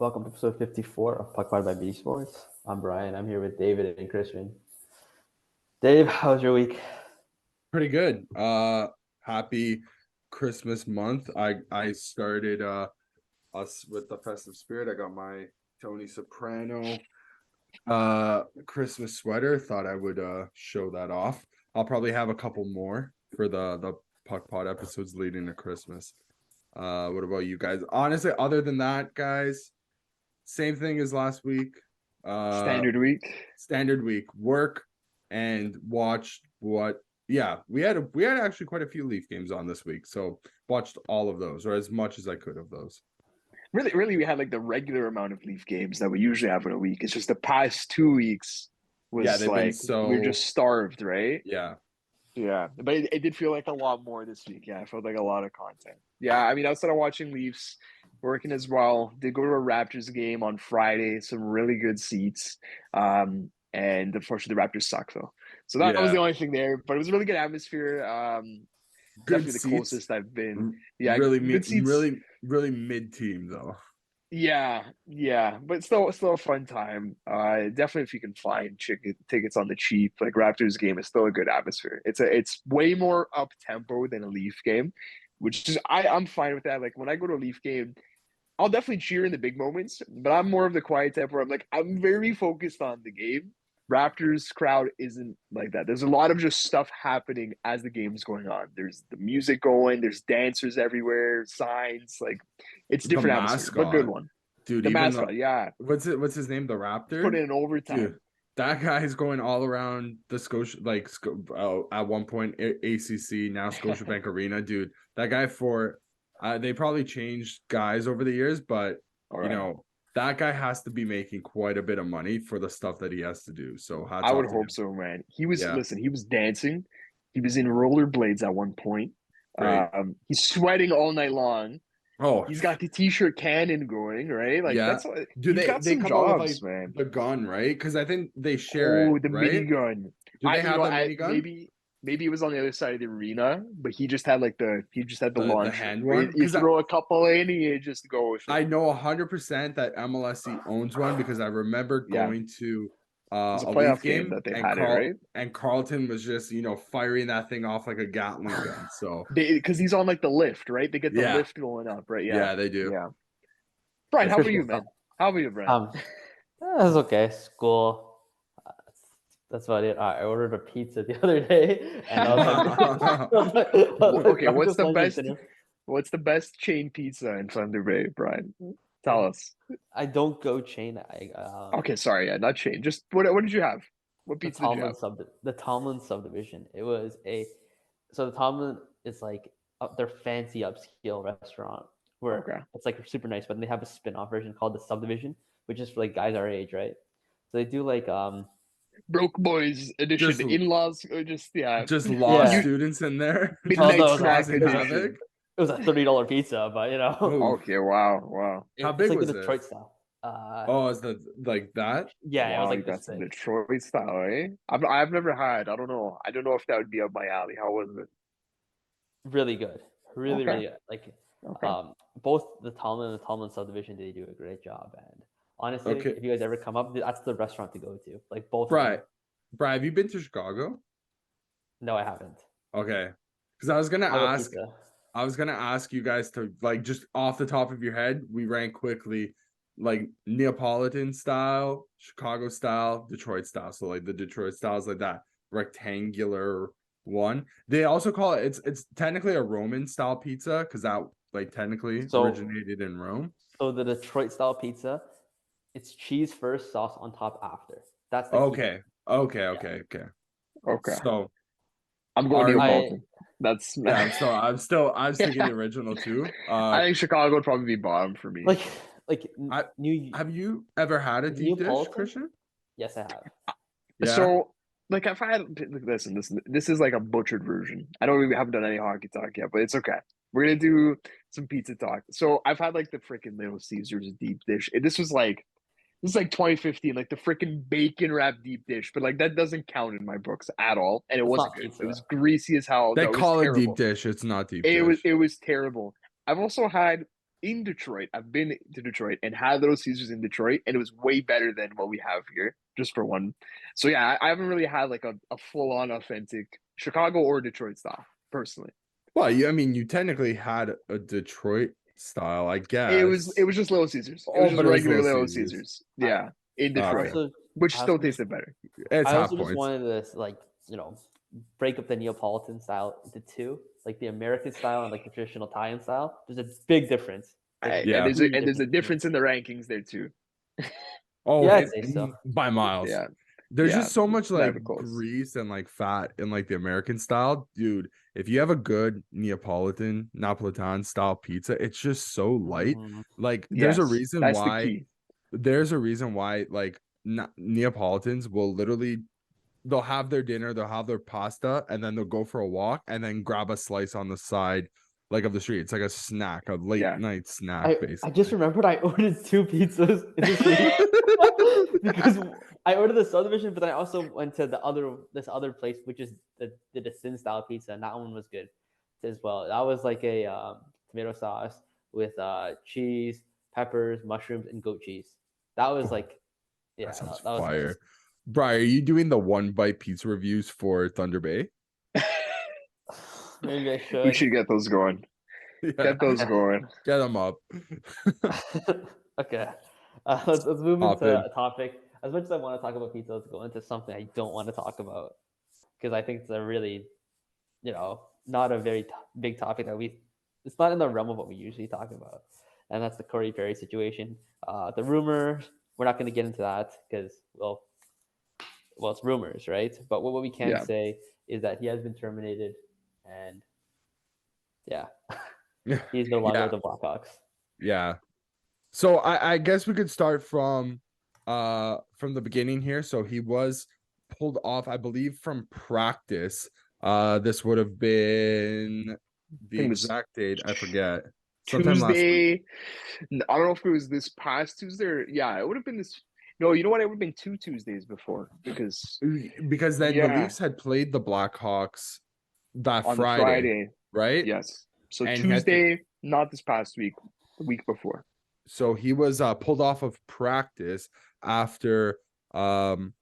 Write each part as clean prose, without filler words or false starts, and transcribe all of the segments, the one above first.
Welcome to episode 54 of PuckPod by B Sports. I'm Brian. I'm here with David and Christian. Dave, how was your week? Pretty good. Happy Christmas month. I started us with the festive spirit. I got my Tony Soprano Christmas sweater. Thought I would show that off. I'll probably have a couple more for the Puck Pod episodes leading to Christmas. What about you guys? Honestly, other than that, guys, same thing as last week. Standard week. Standard week. Work and watch what we had actually quite a few Leaf games on this week, so watched all of those, or as much as I could of those. Really, we had like the regular amount of Leaf games that we usually have in a week. It's just the past 2 weeks was Yeah, they've been like so we're just starved, right? yeah. Yeah, but it did feel like a lot more this week. Yeah, I felt like a lot of content. Yeah, I mean, outside of watching Leafs, working as well. Did go to a Raptors game on Friday. Some really good seats. And unfortunately, the Raptors suck though. So that was Yeah. the only thing there. But it was a really good atmosphere. Good Definitely the seats. closest I've been. Yeah, really good seats. really mid team though. Yeah, but still a fun time. Definitely if you can find tickets on the cheap, like Raptors game is still a good atmosphere. It's way more up tempo than a Leaf game, which is I'm fine with that. Like when I go to a Leaf game, I'll definitely cheer in the big moments, but I'm more of the quiet type where I'm very focused on the game. Raptors crowd isn't like that. There's a lot of just stuff happening as the game's going on. There's the music going, there's dancers everywhere, signs, like it's The different atmosphere, but good mascot, one. dude. The Even mascot, yeah. what's his name? The Put Raptor, it in overtime. dude. That guy's going all around the Scotia, at one point ACC, now Scotiabank Arena, dude. That guy they probably changed guys over the years, but All right. that guy has to be making quite a bit of money for the stuff that he has to do. So hats I off would to him. hope so, man. Yeah, He was dancing. He was in rollerblades at one point. great. He's sweating all night long. Oh, He's got the t-shirt cannon going, right? Like yeah. Do he's they got some come out with like jobs, man. the gun, right? Because I think they share it, Oh, the right? minigun. Do they have the minigun? Maybe it was on the other side of the arena, but he just had the The launcher. hand Where one? you Because throw a couple in, and you just go with it. I know 100% that MLSC owns one because I remember Yeah. going to It was a a Leaf playoff game that they and had it, right? Carlton was just firing that thing off like a Gatling gun. So Because he's on like the lift, right? They get the yeah, lift going up, right? yeah, they do. Yeah. Brian, how That's about you, cool. man? How about you, Brian? That's okay. School. That's about it. I ordered a pizza the other day, and I was like, Okay, I'm just like, what's the best chain pizza in Thunder Bay, Brian? Tell us. I don't go chain. Okay, sorry, yeah, not chain. Just what did you have? What the pizza did you have? The Tomlin subdivision. So the Tomlin is like their fancy upscale restaurant where Okay. it's like super nice, but then they have a spin-off version called the subdivision, which is for like guys our age, right? So they do like Broke Boys edition, in-laws, or just law students in there. midnight snack Causing havoc. edition. It was a $30 pizza, but Oh, Okay, wow. How big it's like was the it? Detroit style. Is that like that? Yeah, it was Wow, like that's this a thing. Detroit style, eh? I've never had. I don't know. I don't know if that would be up my alley. How was it? Really good, really Okay. really good. Like Okay. both the Tomlin and the Tomlin subdivision, they do a great job. And honestly, Okay. if you guys ever come up, that's the restaurant to go to. Like both. Brian, have you been to Chicago? No, I haven't. Okay, because I was gonna I'll go ask. pizza. I was gonna ask you guys to like just off the top of your head, we rank quickly like Neapolitan style, Chicago style, Detroit style. So like the Detroit style is like that rectangular one. They also call it it's technically a Roman style pizza because that like technically originated in Rome. So the Detroit style pizza, it's cheese first, sauce on top after. That's the Okay. key. Okay. So I'm going Neapolitan. That's yeah. I'm thinking the original too. I think Chicago would probably be bottom for me. Have you ever had a deep dish, Christian? Yes, I have. Yeah. So like I've had this is like a butchered version. We haven't done any hockey talk yet, but it's okay. We're gonna do some pizza talk. So I've had like the freaking Little Caesars deep dish. This is like 2015, like the freaking bacon wrapped deep dish, but like that doesn't count in my books at all. And it wasn't good. Pizza. It was greasy as hell. They No, call it terrible. deep dish. It's not deep dish. It was terrible. I've also had in Detroit. I've been to Detroit and had Little Caesars in Detroit, and it was way better than what we have here, just for one. So yeah, I haven't really had like a full on authentic Chicago or Detroit style personally. Well, you technically had a Detroit style, I guess. It was just Little Caesars. It Oh, was just but it was regular Little Little Caesars. Caesars. Yeah, in Okay. Detroit, which I still also tasted better. It's I half also just points. wanted to like break up the Neapolitan style into two, like the American style and like the traditional Italian style. There's a big difference. Like, Yeah. And huge there's a to me. difference in the rankings there too. Oh, Yeah, I'd say so. by miles. Yeah. There's Yeah, just so much not like even close. grease and like fat in like the American style, dude. If you have a good Napolitan style pizza, it's just so light. Mhm. Like there's a Yes, reason that's the why key. like Neapolitans will literally they'll have their dinner, they'll have their pasta, and then they'll go for a walk and then grab a slice on the side like of the street. It's like a snack, a late Yeah. night snack, I basically. just remembered I ordered 2 pizzas in this week because I ordered the subdivision, but then I also went to this other place, which is the Destin style pizza, and that one was good as well. That was like a tomato sauce with cheese, peppers, mushrooms, and goat cheese. That was like, yeah, That sounds that was fire. nice. Brian, are you doing the one bite pizza reviews for Thunder Bay? Maybe I should. We should get those going. Yeah. Get those going. Get them up. Okay, let's move Hop into in. a topic. As much as I want to talk about pizza, let's go into something I don't want to talk about because I think it's a really, not a very big topic that it's not in the realm of what we usually talk about, and that's the Corey Perry situation. The rumors, we're not going to get into that because, well, it's rumors, right? But what we can say is that he has been terminated, and yeah, he's no longer with the Blackhawks. Yeah. So I guess we could start from the beginning here. So he was pulled off, I believe, from practice. This would have been the exact date. I forget. Sometime last week. Tuesday. I don't know if it was this past Tuesday. Yeah, it would have been this. No, you know what? It would have been 2 Tuesdays before because then the Leafs had played the Blackhawks that on Friday, right? Yes. So And Tuesday, not this past week, the week before. So he was pulled off of practice after Columbus,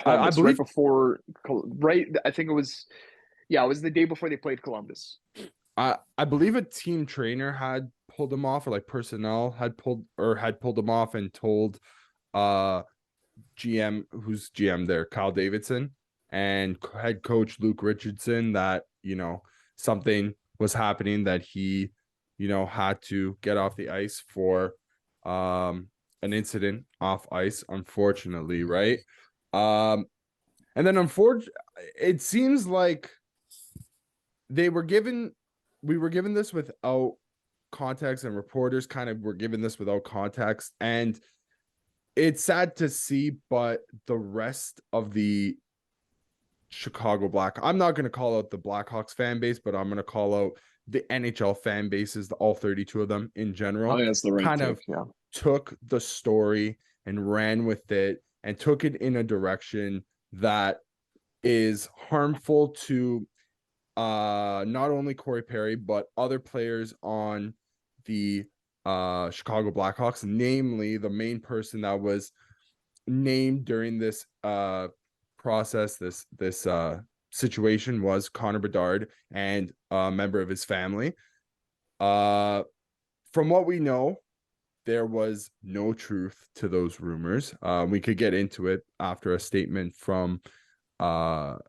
I believe right before, right? I think it was the day before they played Columbus. I believe a team trainer had pulled him off, or like personnel had pulled him off and told GM, who's GM there, Kyle Davidson, and head coach Luke Richardson that something was happening, that he had to get off the ice for an incident off ice, unfortunately, right? And then it seems like we were given this without context, and reporters kind of were given this without context, and it's sad to see, but the rest of the Chicago I'm not going to call out the Blackhawks fan base, but I'm going to call out the NHL fan bases, all 32 of them in general. I think that's the right kind of took the story and ran with it and took it in a direction that is harmful to not only Corey Perry, but other players on the Chicago Blackhawks, namely the main person that was named during this process, this situation, was Connor Bedard and a member of his family. From what we know, there was no truth to those rumors. We could get into it after a statement from Corey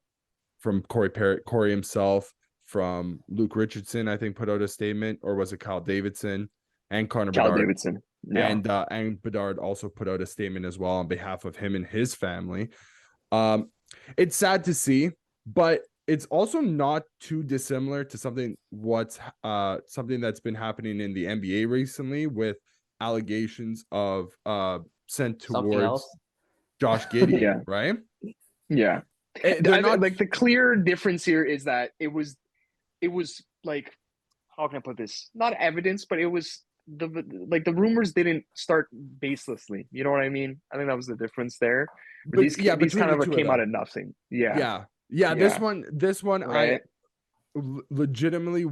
himself, from Luke Richardson, I think, put out a statement, or was it Kyle Davidson and Connor Bedard? Davidson. Yeah. And Bedard also put out a statement as well on behalf of him and his family. It's sad to see, but it's also not too dissimilar to something that's been happening in the NBA recently, with allegations of sent towards Josh Giddey, right? Yeah. Like the clear difference here is that it was like, how can I put this? Not evidence, but it was the rumors didn't start baselessly. You know what I mean? I think that was the difference there. But these kind of came out of nothing. Yeah. This one, right? I legitimately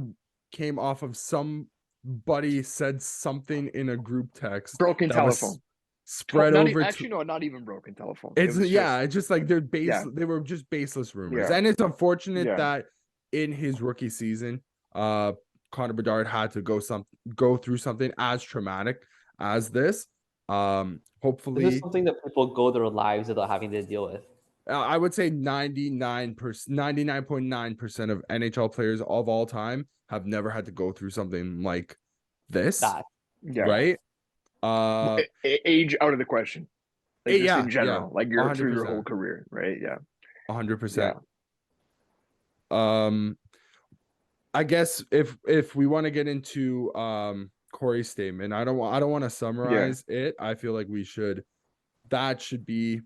came off of some buddy said something in a group text Broken that was telephone. spread Not over actually, no, not even broken telephone. It it's was yeah, just it's just like yeah, they were just baseless rumors. yeah, And it's unfortunate yeah. that in his rookie season, Connor Bedard had to go through something as traumatic as this. This is Hopefully something that people go their lives without having to deal with. I would say 99.9% of NHL players of all time have never had to go through something like this, That Yeah. right? Age out of the question. Like just in Yeah, general, like you're through your whole 100%. career, right? Yeah. 100%. Yeah. I guess if we want to get into Corey's statement, I don't want to summarize it. I feel like that should be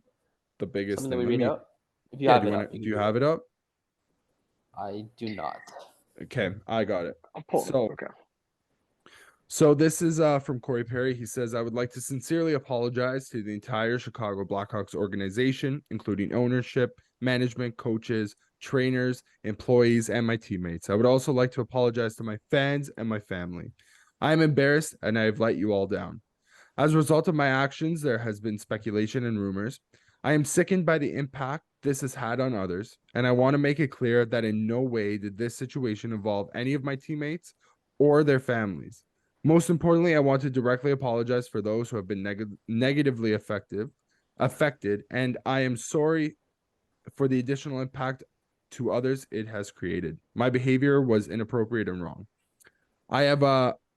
the biggest something that thing. we read out. If you Yeah, have it up, do you have it up? I do not. Okay, I got it. I'll pull it. Okay. So this is from Corey Perry. He says, I would like to sincerely apologize to the entire Chicago Blackhawks organization, including ownership, management, coaches, trainers, employees, and my teammates. I would also like to apologize to my fans and my family. I am embarrassed and I have let you all down. As a result of my actions, there has been speculation and rumors. I am sickened by the impact this has had on others, and I want to make it clear that in no way did this situation involve any of my teammates or their families. Most importantly, I want to directly apologize for those who have been negatively affected, and I am sorry for the additional impact to others it has created. My behavior was inappropriate and wrong.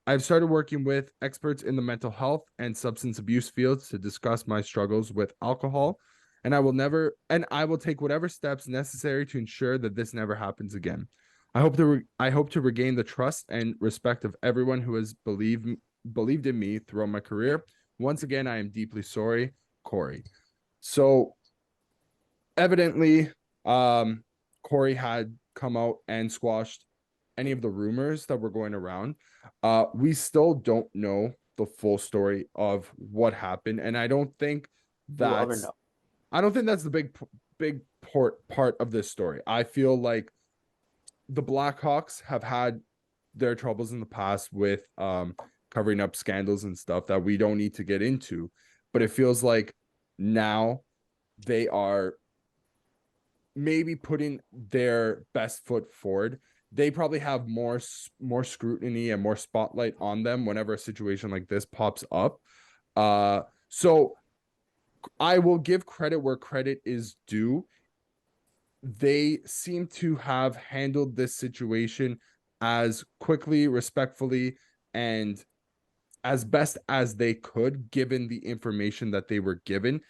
I've started working with experts in the mental health and substance abuse fields to discuss my struggles with alcohol, and I will take whatever steps necessary to ensure that this never happens again. I hope to regain the trust and respect of everyone who has believed in me throughout my career. Once again, I am deeply sorry, Corey. So evidently, Corey had come out and squashed any of the rumors that were going around. We still don't know the full story of what happened, and I don't think We'll ever that's know. the big part of this story. I feel like the Blackhawks have had their troubles in the past with covering up scandals and stuff that we don't need to get into, but it feels like now they are maybe putting their best foot forward. They probably have more scrutiny and more spotlight on them whenever a situation like this pops up. So I will give credit where credit is due. They seem to have handled this situation as quickly, respectfully, and as best as they could, given the information that they were given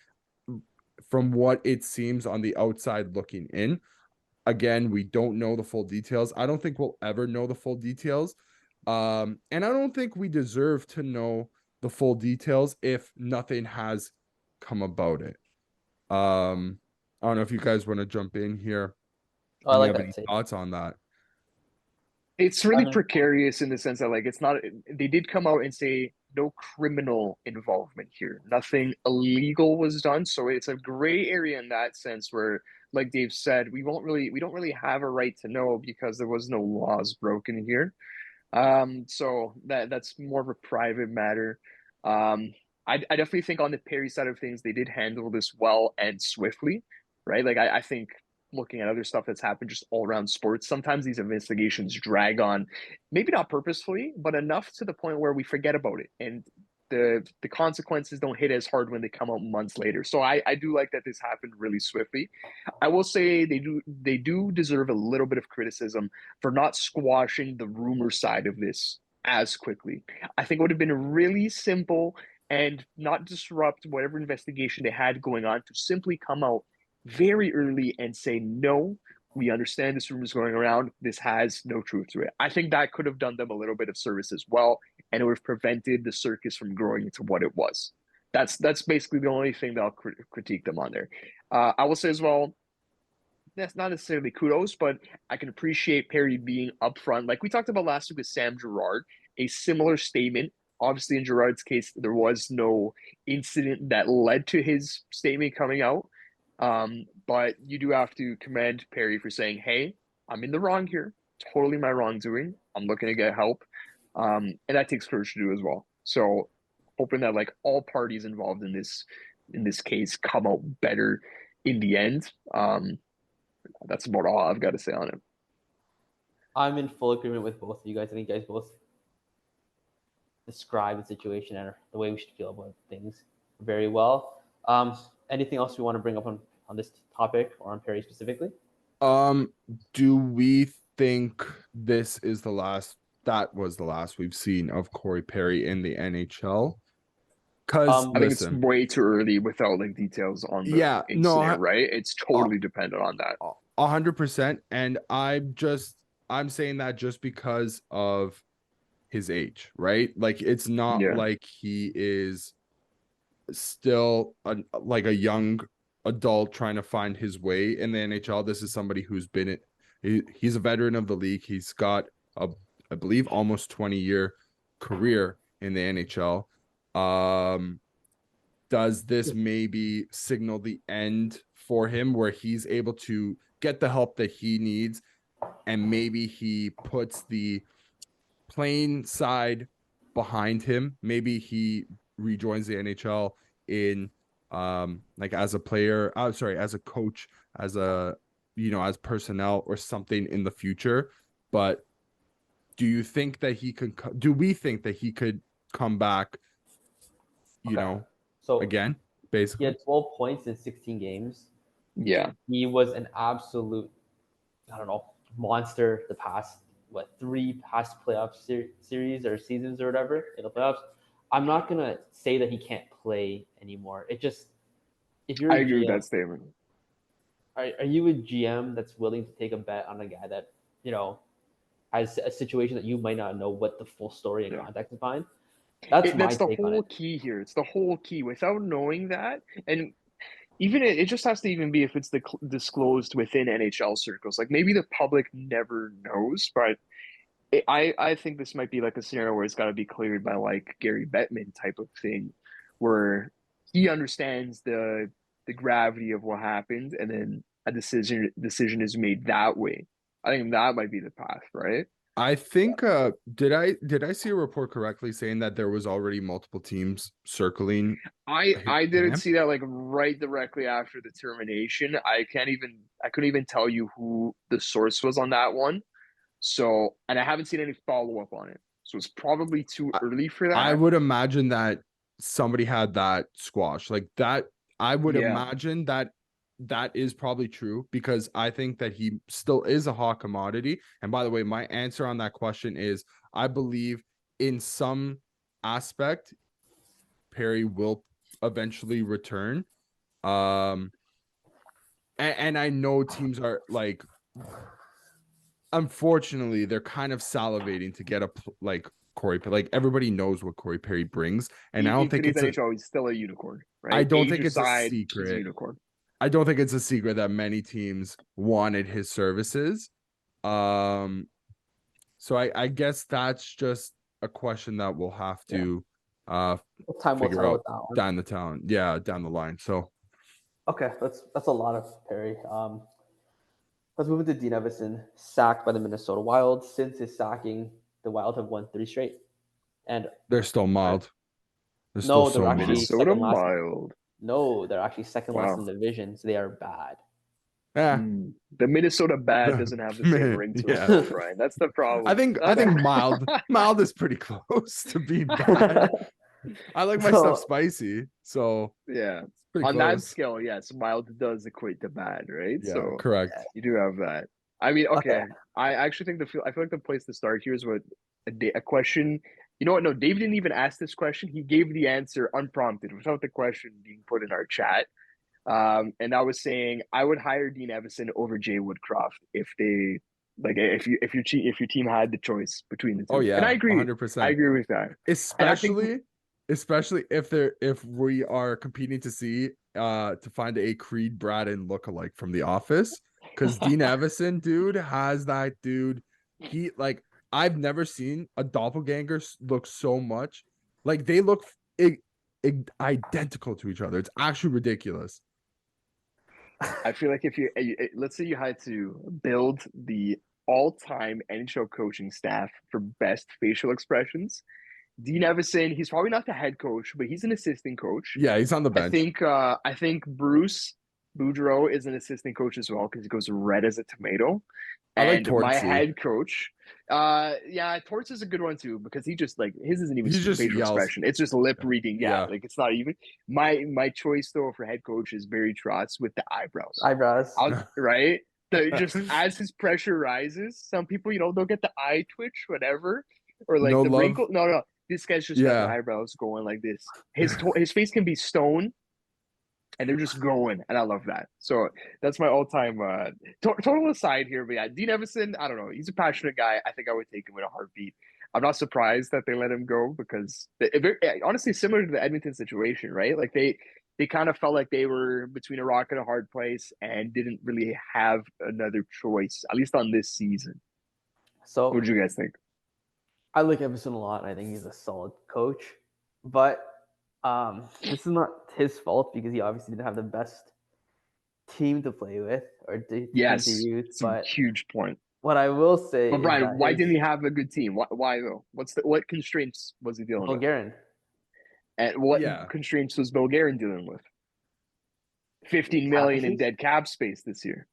from what it seems on the outside looking in. Again, we don't know the full details. I don't think we'll ever know the full details. And I don't think we deserve to know the full details if nothing has come about it. I don't know if you guys want to jump in here. Oh, I And you like have that any take. thoughts on that? It's really mean- precarious in the sense that like it's not they did come out and say no criminal involvement here. Nothing illegal was done. So it's a gray area in that sense where, like Dave said, we don't really have a right to know because there was no laws broken here. So that's more of a private matter. I definitely think on the Perry side of things, they did handle this well and swiftly, right? Like I think looking at other stuff that's happened just all around sports, sometimes these investigations drag on, maybe not purposefully, but enough to the point where we forget about it. And the consequences don't hit as hard when they come out months later. So I do like that this happened really swiftly. I will say they do deserve a little bit of criticism for not squashing the rumor side of this as quickly. I think it would have been really simple and not disrupt whatever investigation they had going on to simply come out very early and say, no, we understand this rumor is going around. This has no truth to it. I think that could have done them a little bit of service as well, and it would have prevented the circus from growing into what it was. That's basically the only thing that I'll critique them on there. I will say as well, that's not necessarily kudos, but I can appreciate Perry being upfront. Like we talked about last week with Sam Girard, a similar statement. Obviously, in Girard's case, there was no incident that led to his statement coming out. But you do have to commend Perry for saying, hey, I'm in the wrong here. Totally my wrongdoing. I'm looking to get help. And that takes courage to do as well. So hoping that like all parties involved in this case come out better in the end. That's about all I've got to say on it. I'm in full agreement with both of you guys. I think you guys both describe the situation and the way we should feel about things very well. Anything else you want to bring up on this topic or on Perry specifically? Do we think this is the last? That was the last we've seen of Corey Perry in the NHL. Because I think it's listen, way too early without like details on the yeah, no, incident, right? It's totally dependent on that. 100%. And I'm saying that just because of his age, right? Like it's not Yeah. like he is still like a young adult trying to find his way in the NHL. This is somebody who's been he's a veteran of the league. He's got I believe almost 20-year career in the NHL. Does this maybe signal the end for him where he's able to get the help that he needs, and maybe he puts the playing side behind him? Maybe he rejoins the NHL in like as a player, as a coach, as a as personnel or something in the future. But do you think that he could do we think that he could come back so again, he basically? had 12 points in 16 games. Yeah. He was an absolute, I don't know, monster the past, 3 past playoff series or seasons or whatever in the playoffs. I'm not going to say that he can't play anymore. It just, if you're I a agree with GM, that statement. are you a GM that's willing to take a bet on a guy that, has a situation that you might not know what the full story and context behind? That's my That's the take on whole it. key here. It's the whole key. Without knowing that, and even it just has to even be if it's disclosed within NHL circles. Like maybe the public never knows, but I think this might be like a scenario where it's got to be cleared by like Gary Bettman type of thing, where he understands the gravity of what happened, and then a decision is made that way. I think that might be the path, right? I think did I see a report correctly saying that there was already multiple teams circling I didn't camp? see that like right directly after the termination. I couldn't even tell you who the source was on that one. So, and I haven't seen any follow up on it. So it's probably too early for I that. would imagine that somebody had that squash like that. I would Yeah. imagine that is probably true, because I think that he still is a hot commodity. And by the way, my answer on that question is I believe in some aspect Perry will eventually return. And I know teams are like, unfortunately, they're kind of salivating to get like Corey. Like everybody knows what Corey Perry brings, and I In don't think today's it's NHL, he's still a unicorn, I right? don't Age think it's a aside, he's a secret. unicorn. I don't think it's a secret that many teams wanted his services. So I guess that's just a question that we'll have to Time will figure tell out with that one. down the line. So Okay, that's a lot of Perry. Let's move into Dean Evason, sacked by the Minnesota Wild. Since his sacking, the Wild have won 3 straight, and they're still mild. They're still no, they're so actually mild. Minnesota second last. Mild. No, they're actually second last in Wow. the division, so they are bad. Yeah. The Minnesota bad doesn't have the same ring to it, though, Brian. That's the problem. I think mild is pretty close to being bad. I like my stuff spicy, so yeah. it's pretty On that close. scale, yes, mild does equate to bad, right? Yeah, So correct. you do have that. I mean, okay. Okay. I actually think I feel like the place to start here is what a question. You know what? No, Dave didn't even ask this question. He gave the answer unprompted, without the question being put in our chat. And I was saying I would hire Dean Evason over Jay Woodcroft if they like if your team had the choice between the two. Oh yeah, and I agree. 100%. I agree with that. Especially if we are competing to see to find a Creed Bratton lookalike from The Office, because Dean Evason, dude, has that dude. He like I've never seen a doppelganger look so much like they look identical to each other. It's actually ridiculous. I feel like if you let's say you had to build the all-time NHL coaching staff for best facial expressions. Dean Evason, he's probably not the head coach, but he's an assistant coach. Yeah, he's on the bench. I think Bruce Boudreau is an assistant coach as well because he goes red as a tomato. I like And Tortsy. my head coach, Torts is a good one too because he just like his isn't even He just facial yells. expression. It's just lip reading. Yeah. Like it's not even my choice though for head coach is Barry Trotz with the eyebrows. Right? Just as his pressure rises, some people they'll get the eye twitch, whatever, or like No the love. wrinkle. No, this guy's just got the eyebrows going like this. His face can be stone. And they're just going, and I love that. So that's my all-time total aside here. But yeah, Dean Evason, I don't know. He's a passionate guy. I think I would take him in a heartbeat. I'm not surprised that they let him go because honestly, similar to the Edmonton situation, right? Like they kind of felt like they were between a rock and a hard place and didn't really have another choice, at least on this season. So what do you guys think? I like Evason a lot, and I think he's a solid coach. But this is not his fault because he obviously didn't have the best team to play with or to use. It's a huge point. What I will say, but Brian, why didn't he have a good team? Why though? What constraints was he dealing Bulgarian. with? And what constraints was Bulgarian dealing with? 15 million in dead cap space this year,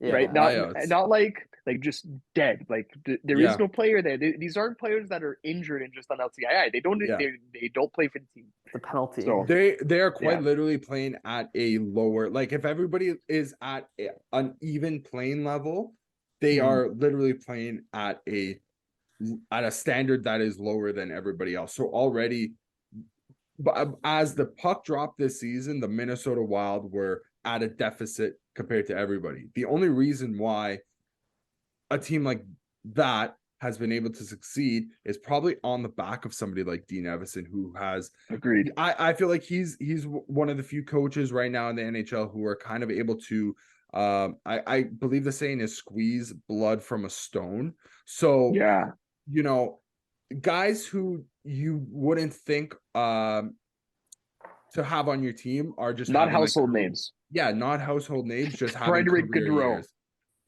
right? Not like just dead. Like there is no player there. These aren't players that are injured and just on LTII. They don't play for the team. The penalty. So they are quite literally playing at a lower. Like if everybody is at an even playing level, they are literally playing at a standard that is lower than everybody else. So already, but as the puck dropped this season, the Minnesota Wild were at a deficit compared to everybody. The only reason why a team like that has been able to succeed is probably on the back of somebody like Dean Evason, who has agreed. I feel like he's one of the few coaches right now in the NHL who are kind of able to I believe the saying is squeeze blood from a stone. So guys who you wouldn't think to have on your team are just not household names. Yeah, not household names, just Frederick Gaudreau.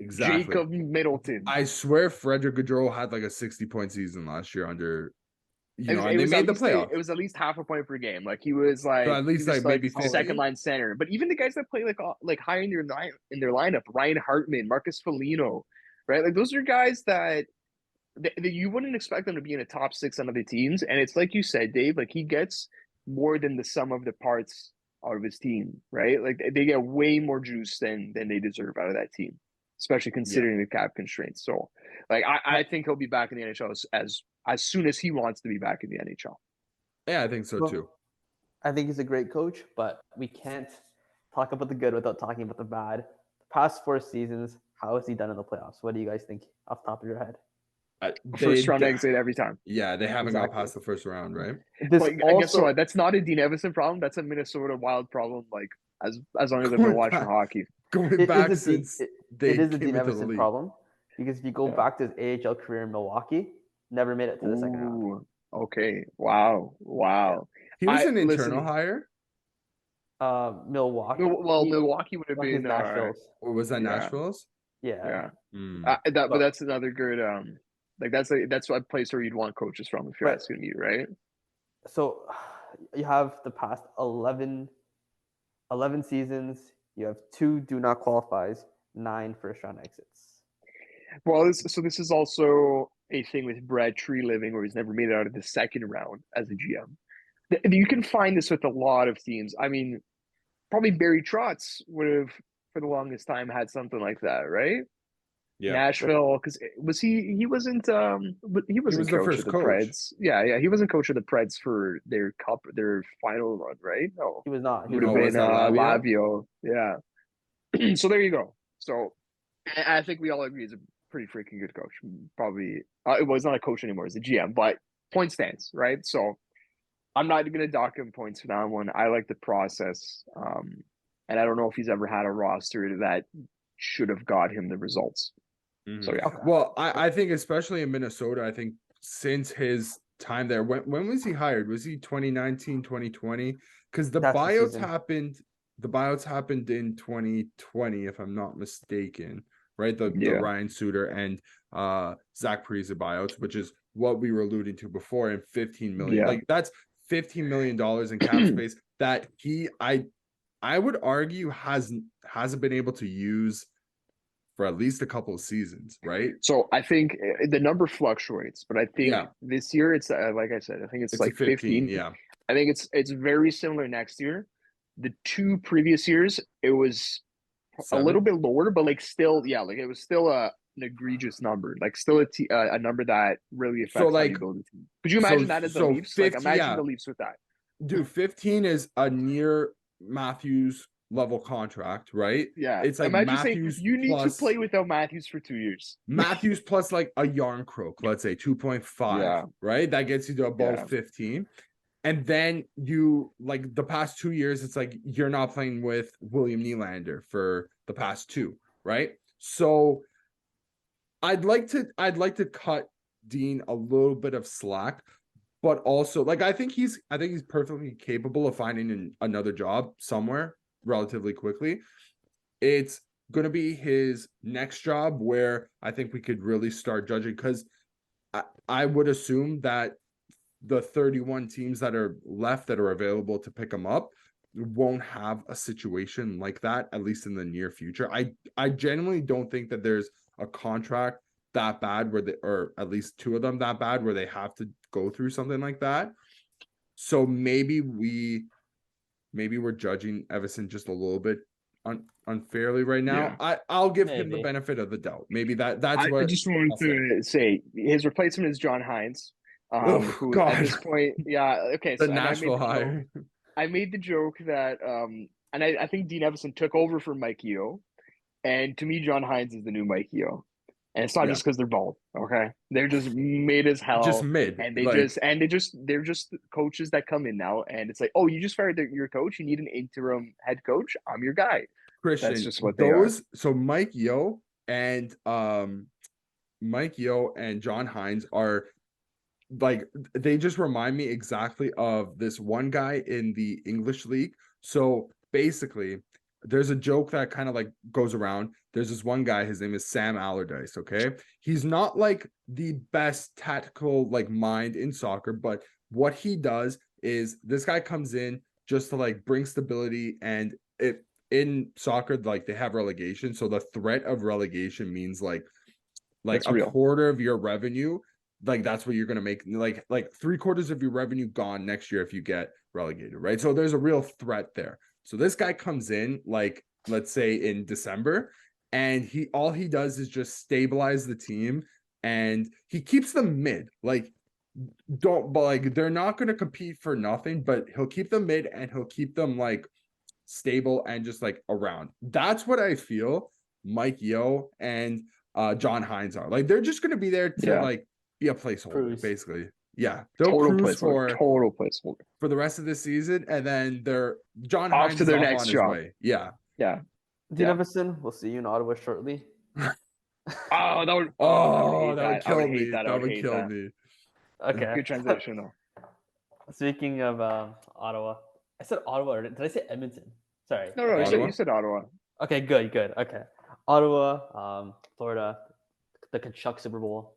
Exactly. Jacob Middleton. I swear Frederick Gaudreau had like a 60-point season last year under and they made the playoffs. It was at least half a point per game. Like he was like so at least like maybe second line center. But even the guys that play like high in their lineup, Ryan Hartman, Marcus Foligno, right? Like those are guys that you wouldn't expect them to be in a top 6 on other teams. And it's like you said, Dave, like he gets more than the sum of the parts out of his team, right? Like they get way more juice than they deserve out of that team, especially considering the cap constraints. So like I think he'll be back in the NHL as soon as he wants to be back in the NHL. Yeah, I think so too. I think he's a great coach, but we can't talk about the good without talking about the bad. The past 4 seasons, how has he done in the playoffs? What do you guys think off the top of your head? First round exit every time. Yeah, they haven't got past the first round, right? I guess so. That's not a Dean Evason problem. That's a Minnesota Wild problem. Like as long as I've been watching hockey, going back since it is a Dean Evason problem because if you go back to his AHL career in Milwaukee, never made it to the second round. Okay. Wow. He was an internal hire. Milwaukee. Well, Milwaukee would have been Nashville's. Or was that Nashville's? Yeah. But that's another good. Like that's a place where you'd want coaches from if you're asking me, right? So you have the past 11 seasons. You have 2 do not qualifies, 9 first round exits. Well, this is also a thing with Brad Treliving where he's never made it out of the second round as a GM. You can find this with a lot of teams. I mean, probably Barry Trotz would have for the longest time had something like that, right? Yeah. Nashville, because he wasn't he wasn't coach of the Preds. Yeah, he wasn't coach of the Preds for their final run, right? No, he was not. He would have been Lavio. Yeah. So there you go. So I think we all agree he's a pretty freaking good coach. Probably it was not a coach anymore; it's a GM. But point stands, right? So I'm not going to dock him points for that one. I like the process, and I don't know if he's ever had a roster that should have got him the results. So yeah. Well, I think especially in Minnesota, I think since his time there, when was he hired? Was he 2019, 2020? Because the buyouts happened in 2020, if I'm not mistaken. right? The Yeah. Ryan Suter and Zach Parise buyouts, which is what we were alluding to before, and 15 million. Yeah. Like that's $15 million in cap space that I would argue hasn't been able to use for at least a couple of seasons, right? So I think the number fluctuates, but I think Yeah. this year it's like I said, I think it's like 15. Yeah. I think it's very similar next year. The 2 previous years, it was a little bit lower, but like still, like it was still an egregious number, like still a number that really affects how you build a team. Could you imagine that as the Leafs? 50, like imagine the Leafs with that. Dude, 15 is a near Matthews level contract, right? Yeah, it's like imagine Matthews saying you need plus, to play without Matthews for 2 years. Matthews plus like a yarn croak, let's say 2.5, right? That gets you to above 15. And then you like the past 2 years, it's like you're not playing with William Nylander for the past 2, right? So I'd like to cut Dean a little bit of slack, but also like I think he's perfectly capable of finding another job somewhere relatively quickly. It's going to be his next job where I think we could really start judging, because I would assume that the 31 teams that are left that are available to pick him up won't have a situation like that, at least in the near future. I genuinely don't think that there's a contract that bad or at least 2 of them that bad where they have to go through something like that. So maybe we're judging Evason just a little bit unfairly right now. I'll give him the benefit of the doubt. Maybe that's what I just wanted to say. His replacement is John Hines. Who at this point, okay. The Nashville hire. I made the joke that, and I think Dean Evason took over for Mike Yeo, and to me, John Hines is the new Mike Yeo, and it's not just because they're bald. Okay, they're just mid as hell, just mid, and they're just coaches that come in now, and it's like, oh, you just fired your coach, you need an interim head coach. I'm your guy. Christian, that's just what they are. So Mike Yeo and John Hines are. Like they just remind me exactly of this one guy in the English league. So basically, there's a joke that kind of like goes around. There's this one guy, his name is Sam Allardyce. Okay, he's not like the best tactical like mind in soccer, but what he does is this guy comes in just to like bring stability. And it in soccer, like they have relegation, so the threat of relegation means like that's a real. quarter of your revenue. Like that's what you're going to make, like 3/4 of your revenue gone next year if you get relegated, right? So there's a real threat there. So this guy comes in, like, let's say in December, and all he does is just stabilize the team, and he keeps them mid. Like, they're not going to compete for nothing, but he'll keep them mid and he'll keep them like stable and just like around. That's what I feel Mike Yeo and John Hines are. Like, they're just going to be there to like be a placeholder, basically. Yeah, they'll cruise for total placeholder for the rest of the season, and then they're John off Hines to their is next on job. his way. Yeah. Dean Evason, we'll see you in Ottawa shortly. That would kill me. That would kill me. Okay, good transition though. Speaking of Ottawa, I said Ottawa. Or did I say Edmonton? Sorry. No, you said Ottawa. Okay, good. Okay, Ottawa, Florida, the Kachuk Super Bowl.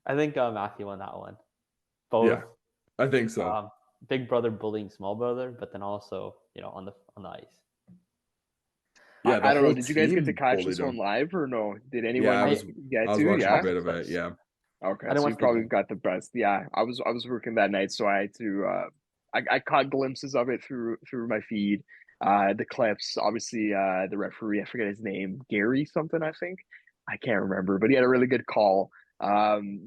I think Matthew won that one. Both. Yeah, I think so. Big brother bullying small brother, but then also, on the ice. Yeah, I don't know. Did you guys get to catch this one live or no? Did anyone get to? I was watching a bit of it. Yeah. Okay, so you probably got the best. Yeah, I was working that night, so I had to. I caught glimpses of it through my feed. The clips, obviously, the referee, I forget his name, Gary something, I think. I can't remember, but he had a really good call.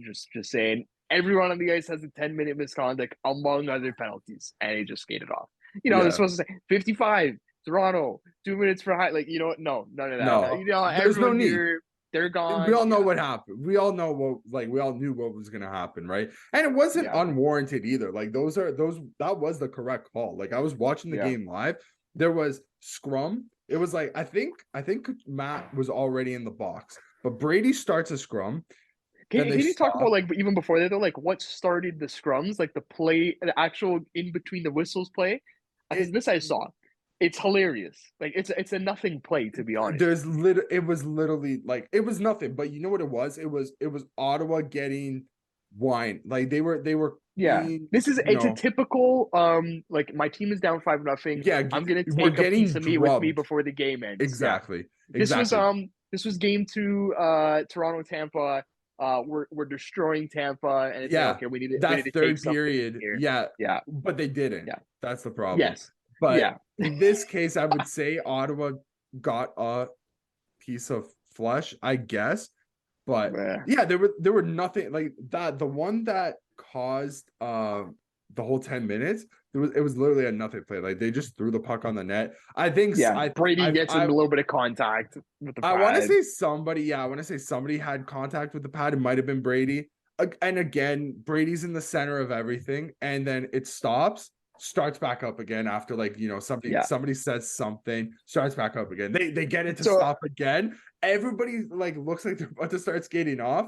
Just saying, everyone on the ice has a 10-minute misconduct among other penalties, and he just skated off. They're supposed to say 55, Toronto, 2 minutes for high. Like, no, none of that. No, there's no need. They're gone. We all know what happened. We all know we all knew what was gonna happen, right? And it wasn't unwarranted either. Like that was the correct call. Like, I was watching the game live. There was scrum. It was like I think Matt was already in the box, but Brady starts a scrum. Can you talk about, like, even before that though, like what started the scrums, like the play, the actual in between the whistles play? Because this I saw. It's hilarious. Like it's a nothing play, to be honest. It was literally like it was nothing, but you know what it was? It was Ottawa getting wine. Like they were Yeah. being, It's a typical like my team is down 5-0. yeah, I'm gonna we're take a getting piece of meat with me drubbed. before the game ends. Yeah. Exactly. This was game 2, Toronto Tampa. We're destroying Tampa, and it's Yeah, like, okay, we need to that take third something period. here. Yeah, Yeah. but they didn't. Yeah. That's the problem. Yes. But Yeah. in this case, I would say Ottawa got a piece of flesh, I guess. But yeah, there were nothing like that. The one that caused the whole 10 minutes, it was literally a nothing play. Like they just threw the puck on the net. I think Brady gets a little bit of contact with the pad. I want to say somebody had contact with the pad. It might have been Brady. And again, Brady's in the center of everything, and then it starts back up again after somebody says something, starts back up again. They get it to stop again. Everybody like looks like they're about to start skating off,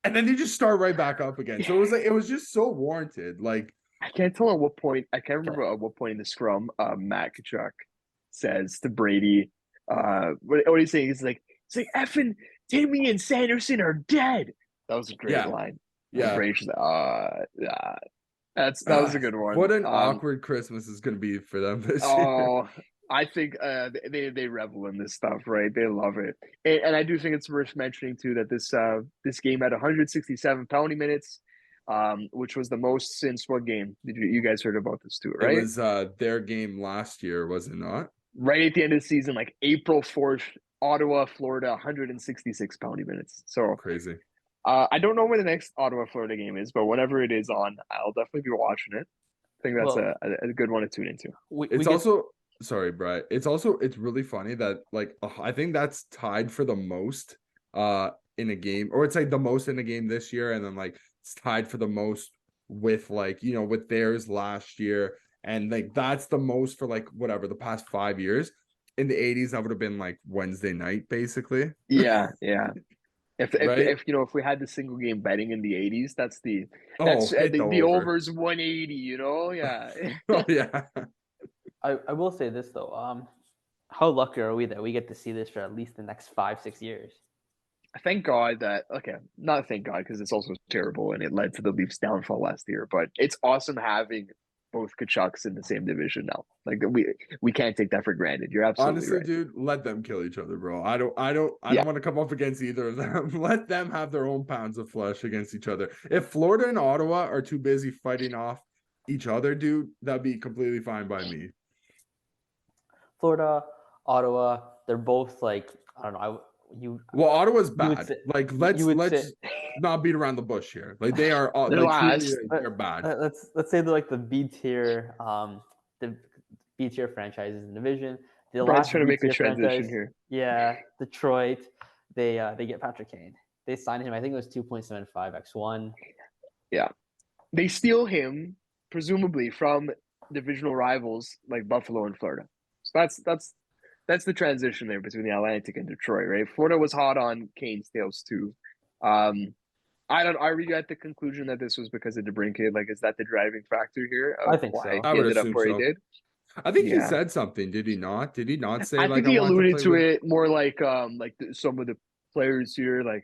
and then they just start right back up again. So it was just so warranted. Like I can't tell at what point. I can't remember at what point in the scrum, Matt Kachuk says to Brady, what he's saying is like, effing Timmy and Sanderson are dead. That was a great line. Yeah. And Brady's like, that was a good one. What an awkward Christmas is going to be for them this year. I think they revel in this stuff, right? They love it, and I do think it's worth mentioning too that this game had 167 penalty minutes, which was the most since what game? Did you guys heard about this too? Right, it was their game last year, was it not? Right at the end of the season, like April 4th, Ottawa, Florida, 166 penalty minutes. So crazy. I don't know where the next Ottawa Florida game is, but whenever it is on, I'll definitely be watching it. I think that's a good one to tune into. Sorry, Brett. It's really funny that like I think that's tied for the most in a game, or it's like the most in a game this year, and then like it's tied for the most with with theirs last year, and like that's the most for like whatever the past 5 years. In the 80s, that would have been like Wednesday night, basically. Yeah. If we had the single game betting in the 80s, that's the over's 180. Yeah. Oh yeah. I will say this though. How lucky are we that we get to see this for at least the next 5-6 years? Thank God not thank God, because it's also terrible and it led to the Leafs' downfall last year. But it's awesome having both Kachucks in the same division now. Like we can't take that for granted. You're absolutely honestly right. Dude, let them kill each other, bro. I don't want to come up against either of them. Let them have their own pounds of flesh against each other. If Florida and Ottawa are too busy fighting off each other, dude, that'd be completely fine by me. Florida, Ottawa, they're both like, I don't know. Ottawa's bad. Let's not beat around the bush here. Like they are all they're bad. Let's say they're like the B tier franchises in the division. The last trying to make a transition here. Yeah, Detroit. They get Patrick Kane. They signed him. I think it was 2.75 x1. Yeah, they steal him presumably from divisional rivals like Buffalo and Florida. So that's the transition there between the Atlantic and Detroit, right? Florida was hot on Kane's tails too. I regret the conclusion that this was because of DeBrincat. Like, is that the driving factor here? I think so. I would assume so. He did. I think he said something. Did he not? Did he not say? I think he alluded to it more like some of the players here, like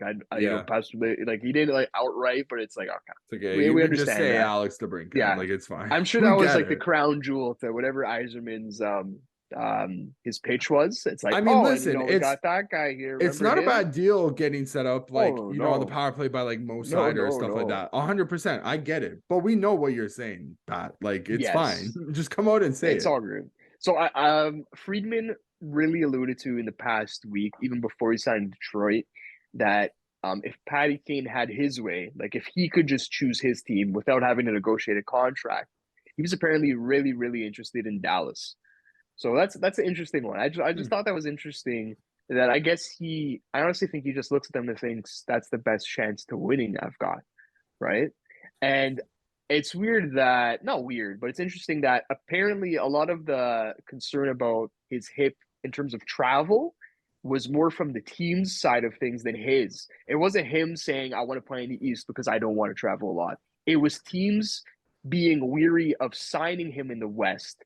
possibly like he didn't like outright, but it's like okay, we understand. Just say that. Alex DeBrincat. Yeah, like it's fine. I'm sure that was like the crown jewel to whatever Yzerman's his pitch was. It's like, listen, we got that guy here. It's not a bad deal getting set up on the power play by like Mo Sider or stuff like that. 100%. I get it, but we know what you're saying, Pat. Like it's fine. Just come out and say it's all good. So Friedman really alluded to in the past week, even before he signed Detroit, that if Patty Kane had his way, like if he could just choose his team without having to negotiate a contract, he was apparently really, really interested in Dallas. So that's an interesting one. I just thought that was interesting. That I guess I honestly think he just looks at them and thinks that's the best chance to winning I've got, right? And it's not weird, but it's interesting that apparently a lot of the concern about his hip in terms of travel was more from the team's side of things than his. It wasn't him saying, I want to play in the East because I don't want to travel a lot. It was teams being weary of signing him in the West,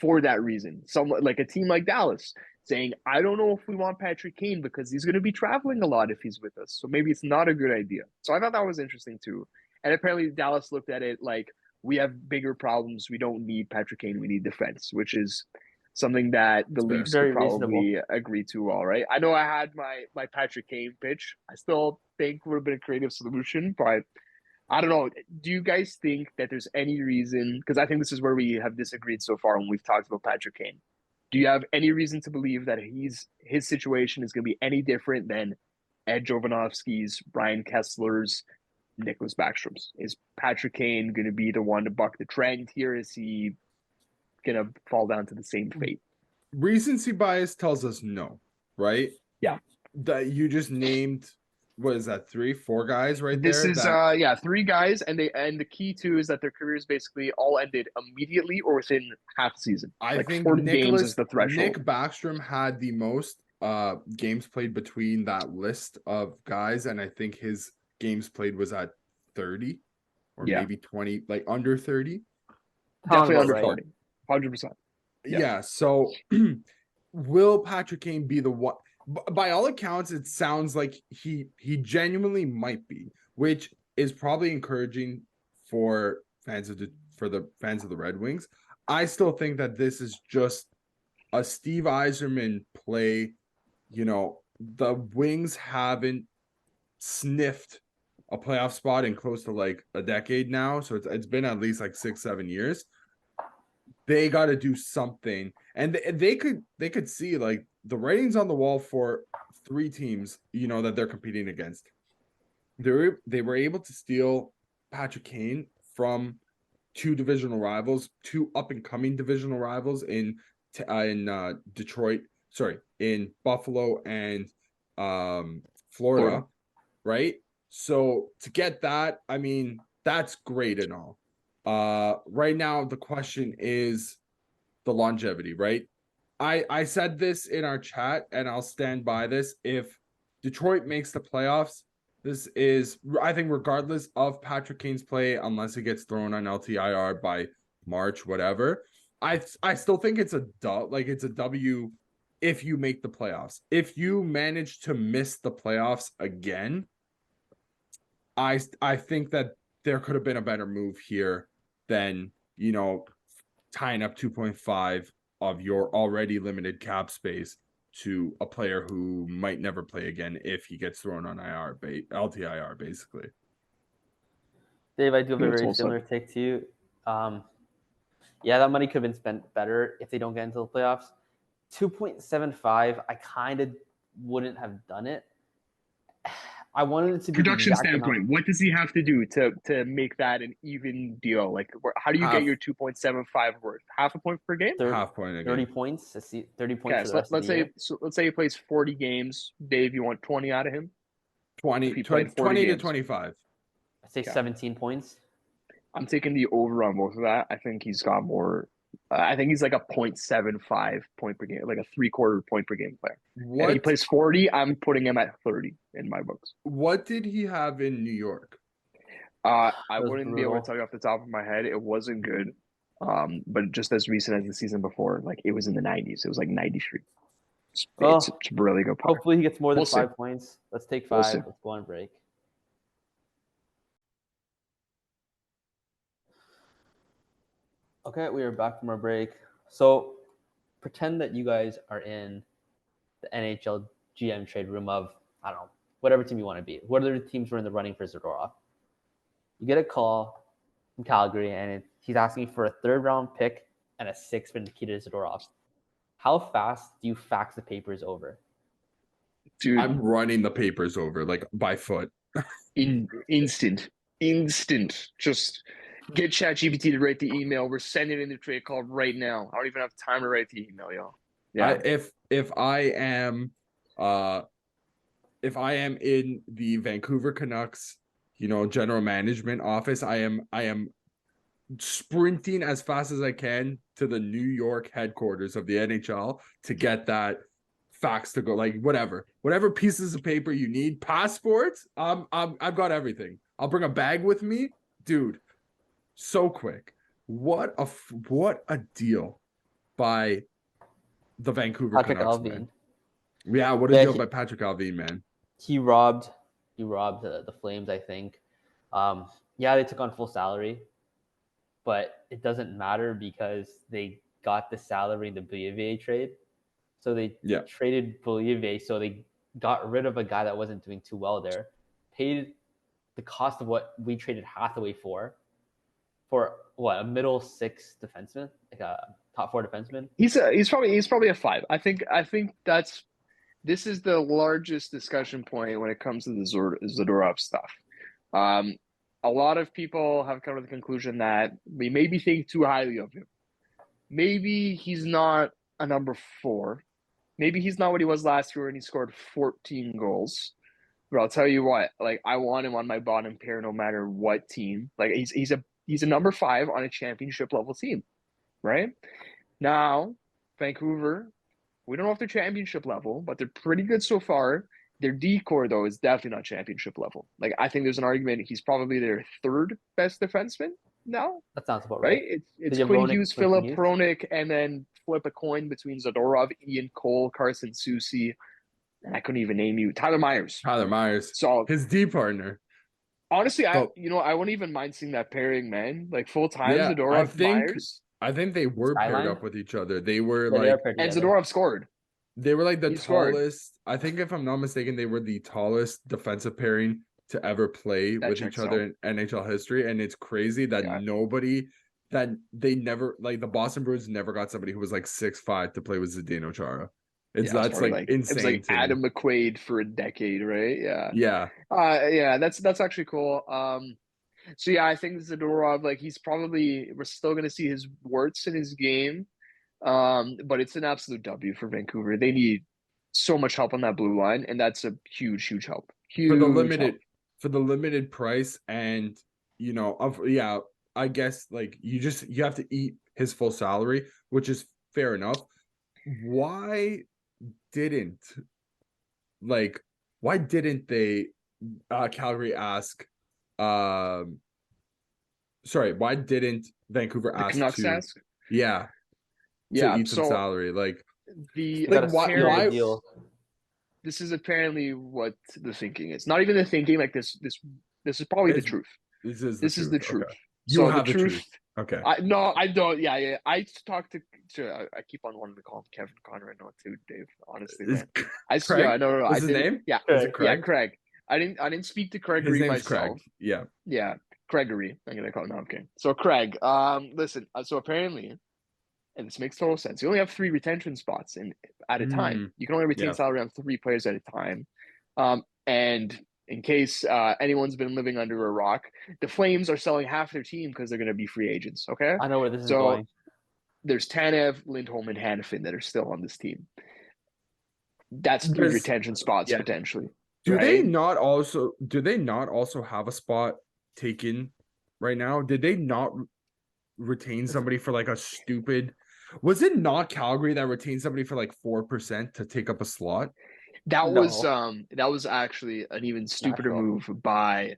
for that reason. Someone like a team like Dallas saying, I don't know if we want Patrick Kane because he's going to be traveling a lot if he's with us. So maybe it's not a good idea. So I thought that was interesting too. And apparently Dallas looked at it like, we have bigger problems. We don't need Patrick Kane. We need defense, which is something that the Leafs Very could probably agree to. All right. I know I had my Patrick Kane pitch. I still think would have been a creative solution, but I don't know. Do you guys think that there's any reason? Because I think this is where we have disagreed so far when we've talked about Patrick Kane. Do you have any reason to believe that his situation is going to be any different than Ed Jovanovski's, Brian Kessler's, Nicholas Backstrom's? Is Patrick Kane going to be the one to buck the trend here? Is he going to fall down to the same fate? Recency bias tells us no, right? Yeah. That you just named, what is that, 3-4 guys right this there? This is 3 guys, and the key too is that their careers basically all ended immediately or within half the season. I think 40 games is the threshold. Nick Backstrom had the most games played between that list of guys, and I think his games played was at 30 or maybe 20, like under 30. Definitely under 40. 100%. Yeah. So will Patrick Kane be the one? By all accounts, it sounds like he genuinely might be, which is probably encouraging for the fans of the Red Wings. I still think that this is just a Steve Yzerman play. You know, the Wings haven't sniffed a playoff spot in close to like a decade now. So it's been at least like 6-7 years. They got to do something, and they could see like the writings on the wall for 3 teams, you know, that they're competing against. They were able to steal Patrick Kane from 2 divisional rivals, 2 up and coming divisional rivals in Detroit. Sorry, in Buffalo and Florida, right? So to get that, I mean, that's great and all. Right now, the question is the longevity, right? I said this in our chat, and I'll stand by this. If Detroit makes the playoffs, this is, I think, regardless of Patrick Kane's play, unless it gets thrown on LTIR by March, whatever, I still think it's a W if you make the playoffs. If you manage to miss the playoffs again, I think that there could have been a better move here than, you know, tying up 2.5 of your already limited cap space to a player who might never play again if he gets thrown on LTIR, basically. Dave, I do have a very similar take to you. Yeah, that money could have been spent better if they don't get into the playoffs. 2.75, I kind of wouldn't have done it. I wanted it to be production standpoint. What does he have to do to make that an even deal? Like, how do you get your 2.75 worth? Half a point per game? Half point a game. 30 points. 30 points. Okay, so let's say he plays 40 games. Dave, you want 20 out of him? 20 to 25. I'd say 17 points. I'm taking the over on both of that. I think he's got more. I think he's like a 0.75 point per game, like a 3/4 point per game player. And if he plays 40, I'm putting him at 30 in my books. What did he have in New York? I wouldn't be able to tell you off the top of my head. It wasn't good. But just as recent as the season before, like it was in the 90s. It was like 93. It's really good player. Hopefully he gets more than 5 points. Let's take 5. Let's go on break. Okay, we are back from our break. So pretend that you guys are in the NHL GM trade room of, I don't know, whatever team you want to be. What other teams were in the running for Zadorov? You get a call from Calgary, and he's asking for a 3rd-round pick and a 6th for Nikita Zadorov. How fast do you fax the papers over? Dude, I'm running the papers over, like, by foot. Instant. Just get ChatGPT to write the email. We're sending in the trade call right now. I don't even have time to write the email, y'all. Yeah. If I am in the Vancouver Canucks, you know, general management office, I am sprinting as fast as I can to the New York headquarters of the NHL to get that fax to go, like whatever pieces of paper you need, passports. I've got everything. I'll bring a bag with me, dude. So quick. What a deal. by the Vancouver Patrick Canucks, Alvin. man. Yeah, what a Yeah, deal by Patrick Alvin, man. He robbed the Flames, I think. Yeah, they took on full salary, but it doesn't matter because they got the salary in the Beauvillier trade. So they traded Beauvillier, so they got rid of a guy that wasn't doing too well there, paid the cost of what we traded Hathaway for what, a middle six defenseman, like a top four defenseman. He's probably a 5. I think this is the largest discussion point when it comes to the Zadorov stuff. A lot of people have come to the conclusion that we maybe think too highly of him. Maybe he's not a number 4. Maybe he's not what he was last year and he scored 14 goals. But I'll tell you what, like, I want him on my bottom pair no matter what team. Like, he's a number 5 on a championship level team, right? Now, Vancouver, we don't know if they're championship level, but they're pretty good so far. Their D-core, though, is definitely not championship level. Like, I think there's an argument he's probably their 3rd best defenseman now. That sounds about right. It's Quinn Hughes, Philip Hronik, and then flip a coin between Zadorov, Ian Cole, Carson Soucy, and I couldn't even name you. Tyler Myers. So his D partner. Honestly, I wouldn't even mind seeing that pairing, man. Like full time, Zadorov, Myers. I think they were paired up with each other. They were and Zadorov scored. They were like the tallest. I think if I'm not mistaken, they were the tallest defensive pairing to ever play with each other in NHL history. And it's crazy that they never, like, the Boston Bruins never got somebody who was like 6'5" to play with Zdeno Chara. That's like insane. It was like Adam McQuaid for a decade, right? Yeah. That's actually cool. So yeah, I think Zadorov, like, we're still gonna see his warts in his game. But it's an absolute W for Vancouver. They need so much help on that blue line, and that's a huge help. For the limited price, and I guess like you have to eat his full salary, which is fair enough. Why didn't they Calgary ask why didn't Vancouver ask the Canucks ask? To eat some salary? Why deal? This is apparently what the thinking is. Not even the thinking, like this is probably the truth. This is the truth. Okay. You have the truth. Okay. No, I don't. Yeah. I talked to I keep on wanting to call him Kevin Conroy. No, too, Dave. Honestly, man. No. What's his name? Yeah. Is it Craig? Yeah, Craig. I didn't speak to Craig. His name's myself. Craig. Yeah. Gregory. I'm gonna call him. No, okay. So Craig. Listen. So apparently, and this makes total sense. You only have 3 retention spots at a time. You can only retain salary on 3 players at a time. And in case anyone's been living under a rock, the Flames are selling half their team because they're going to be free agents. Okay, I know where this is going. There's Tanev, Lindholm, and Hanifin that are still on this team. That's 3 retention spots potentially. Do they not also have a spot taken right now? Did they not retain somebody for like a stupid? Was it not Calgary that retained somebody for like 4% to take up a slot? That was actually an even stupider move by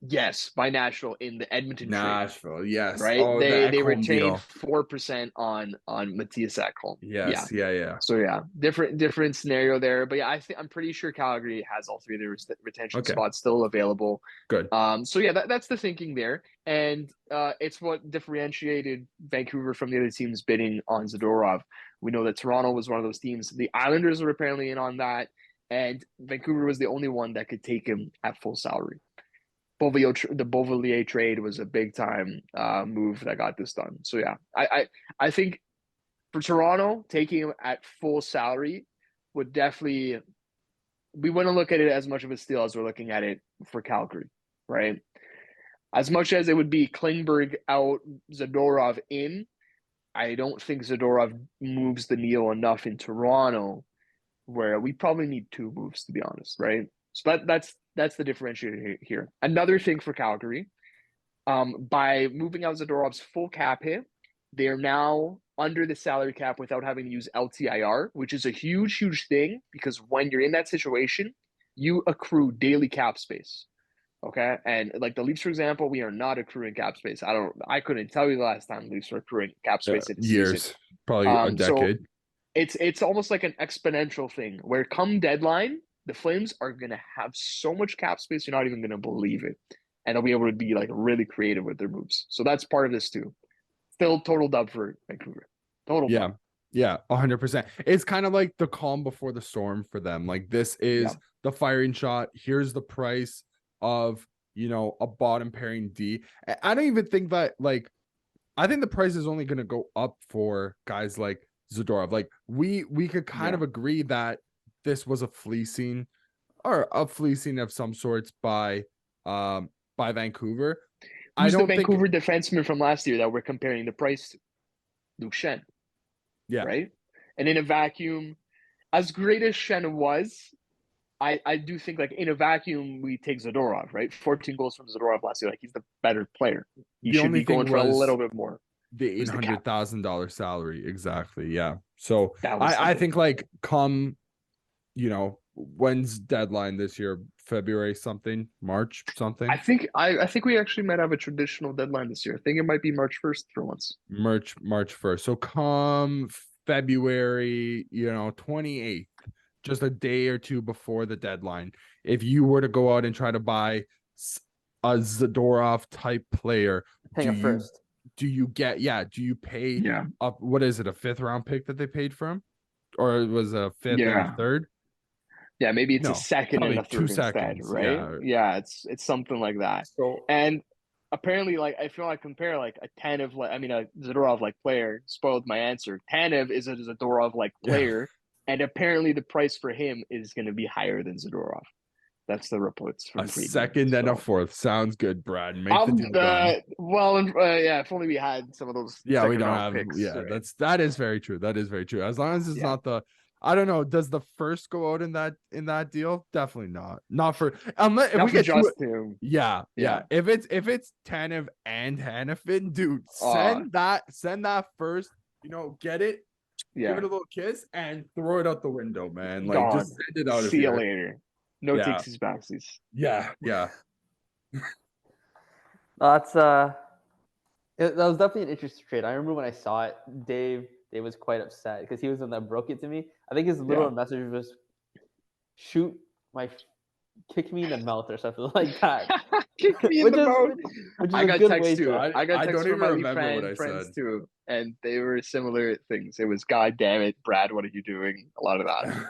Nashville in the Edmonton trade. Yes. Right? Oh, they retained 4% on Matthias Ekholm. Yes. Yeah. So different scenario there. But yeah, I'm pretty sure Calgary has all 3 of their retention spots still available. Good. So yeah, that's the thinking there. And it's what differentiated Vancouver from the other teams bidding on Zadorov. We know that Toronto was one of those teams. The Islanders were apparently in on that, and Vancouver was the only one that could take him at full salary. The Beauvillier trade was a big time move that got this done. So yeah, I think for Toronto, taking him at full salary would definitely, we wouldn't look at it as much of a steal as we're looking at it for Calgary, right? As much as it would be Klingberg out, Zadorov in, I don't think Zadorov moves the needle enough in Toronto where we probably need 2 moves, to be honest, right? So that's the differentiator here. Another thing for Calgary, by moving out Zadorov's full cap hit, they are now under the salary cap without having to use LTIR, which is a huge thing because when you're in that situation, you accrue daily cap space. Okay, and like the Leafs, for example, we are not accruing cap space. I couldn't tell you the last time the Leafs were accruing cap space in a season. Years, probably a So decade. it's almost like an exponential thing where come deadline, the Flames are gonna have so much cap space you're not even gonna believe it, and they'll be able to be like really creative with their moves. So that's part of this too. Still total dub for Vancouver. Total Yeah. dub. Yeah, 100%. It's kind of like the calm before the storm for them. Like this is the firing shot. Here's the price of, a bottom pairing D. I don't even think that I think the price is only going to go up for guys like Zadorov. Like we could kind of agree that this was a fleecing of some sorts by Vancouver. Who's the Vancouver defenseman from last year that we're comparing the price to? Luke Shen. Yeah. Right. And in a vacuum, as great as Shen was, I do think like in a vacuum we take Zadorov, right? 14 goals from Zadorov last year. Like he's the better player. He should be going for a little bit more. The $800,000 salary, exactly. Yeah. So I think like come, when's deadline this year? February something, March something. I think we actually might have a traditional deadline this year. I think it might be March 1st for once. March 1st. So come February, 28th, just a day or two before the deadline. If you were to go out and try to buy a Zadorov type player, do you pay up, what is it, a 5th round pick that they paid for him? Or it was a 5th and a 3rd? Yeah, maybe it's a 2nd and a 3rd instead, right? Yeah, it's something like that. So, and apparently, like, if you want to compare like a Tanev, a Zadorov like player, spoiled my answer. Tanev is a Zadorov like player, and apparently the price for him is going to be higher than Zadorov. That's the reports from Friedman. 2nd and a 4th. Sounds good, Brad. Make the deal done. If only we had some of those. Yeah, we don't have picks. Yeah, right? That is very true. That is very true. As long as it's not the, I don't know. Does the first go out in that deal? Definitely not. Not for unless if we get just him. Yeah. If it's Tanev and Hanifin, dude, send that first. Get it. Give it a little kiss and throw it out the window, man. Like Gone. just send it out. See you later. No takesies backsies. Yeah. That was definitely an interesting trade. I remember when I saw it, Dave was quite upset because he was the one that broke it to me. I think his little message was kick me in the mouth or something like that. Kick me in the mouth. I got text too. I got text from my friends too, and they were similar things. It was, God damn it, Brad, what are you doing? A lot of that.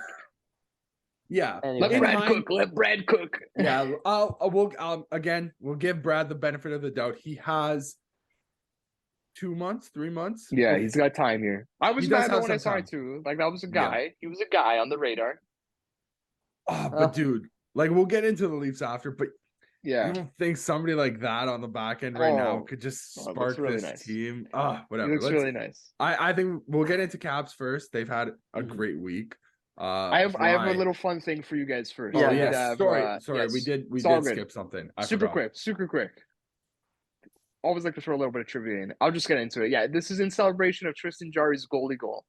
Yeah, anyway. Let Brad cook. Yeah, we'll give Brad the benefit of the doubt. He has 2 months, 3 months. Yeah, he's got time here. I was mad when I saw it too. Like, that was a guy. Yeah. He was a guy on the radar. But dude, like, we'll get into the Leafs after, but you don't think somebody like that on the back end right now could just spark this team? Whatever. It's really nice. I think we'll get into Caps first. They've had a great week. I have a little fun thing for you guys first. Sorry, we did skip something. Super quick. Always like to throw a little bit of trivia in. I'll just get into it. Yeah, this is in celebration of Tristan Jarry's goalie goal.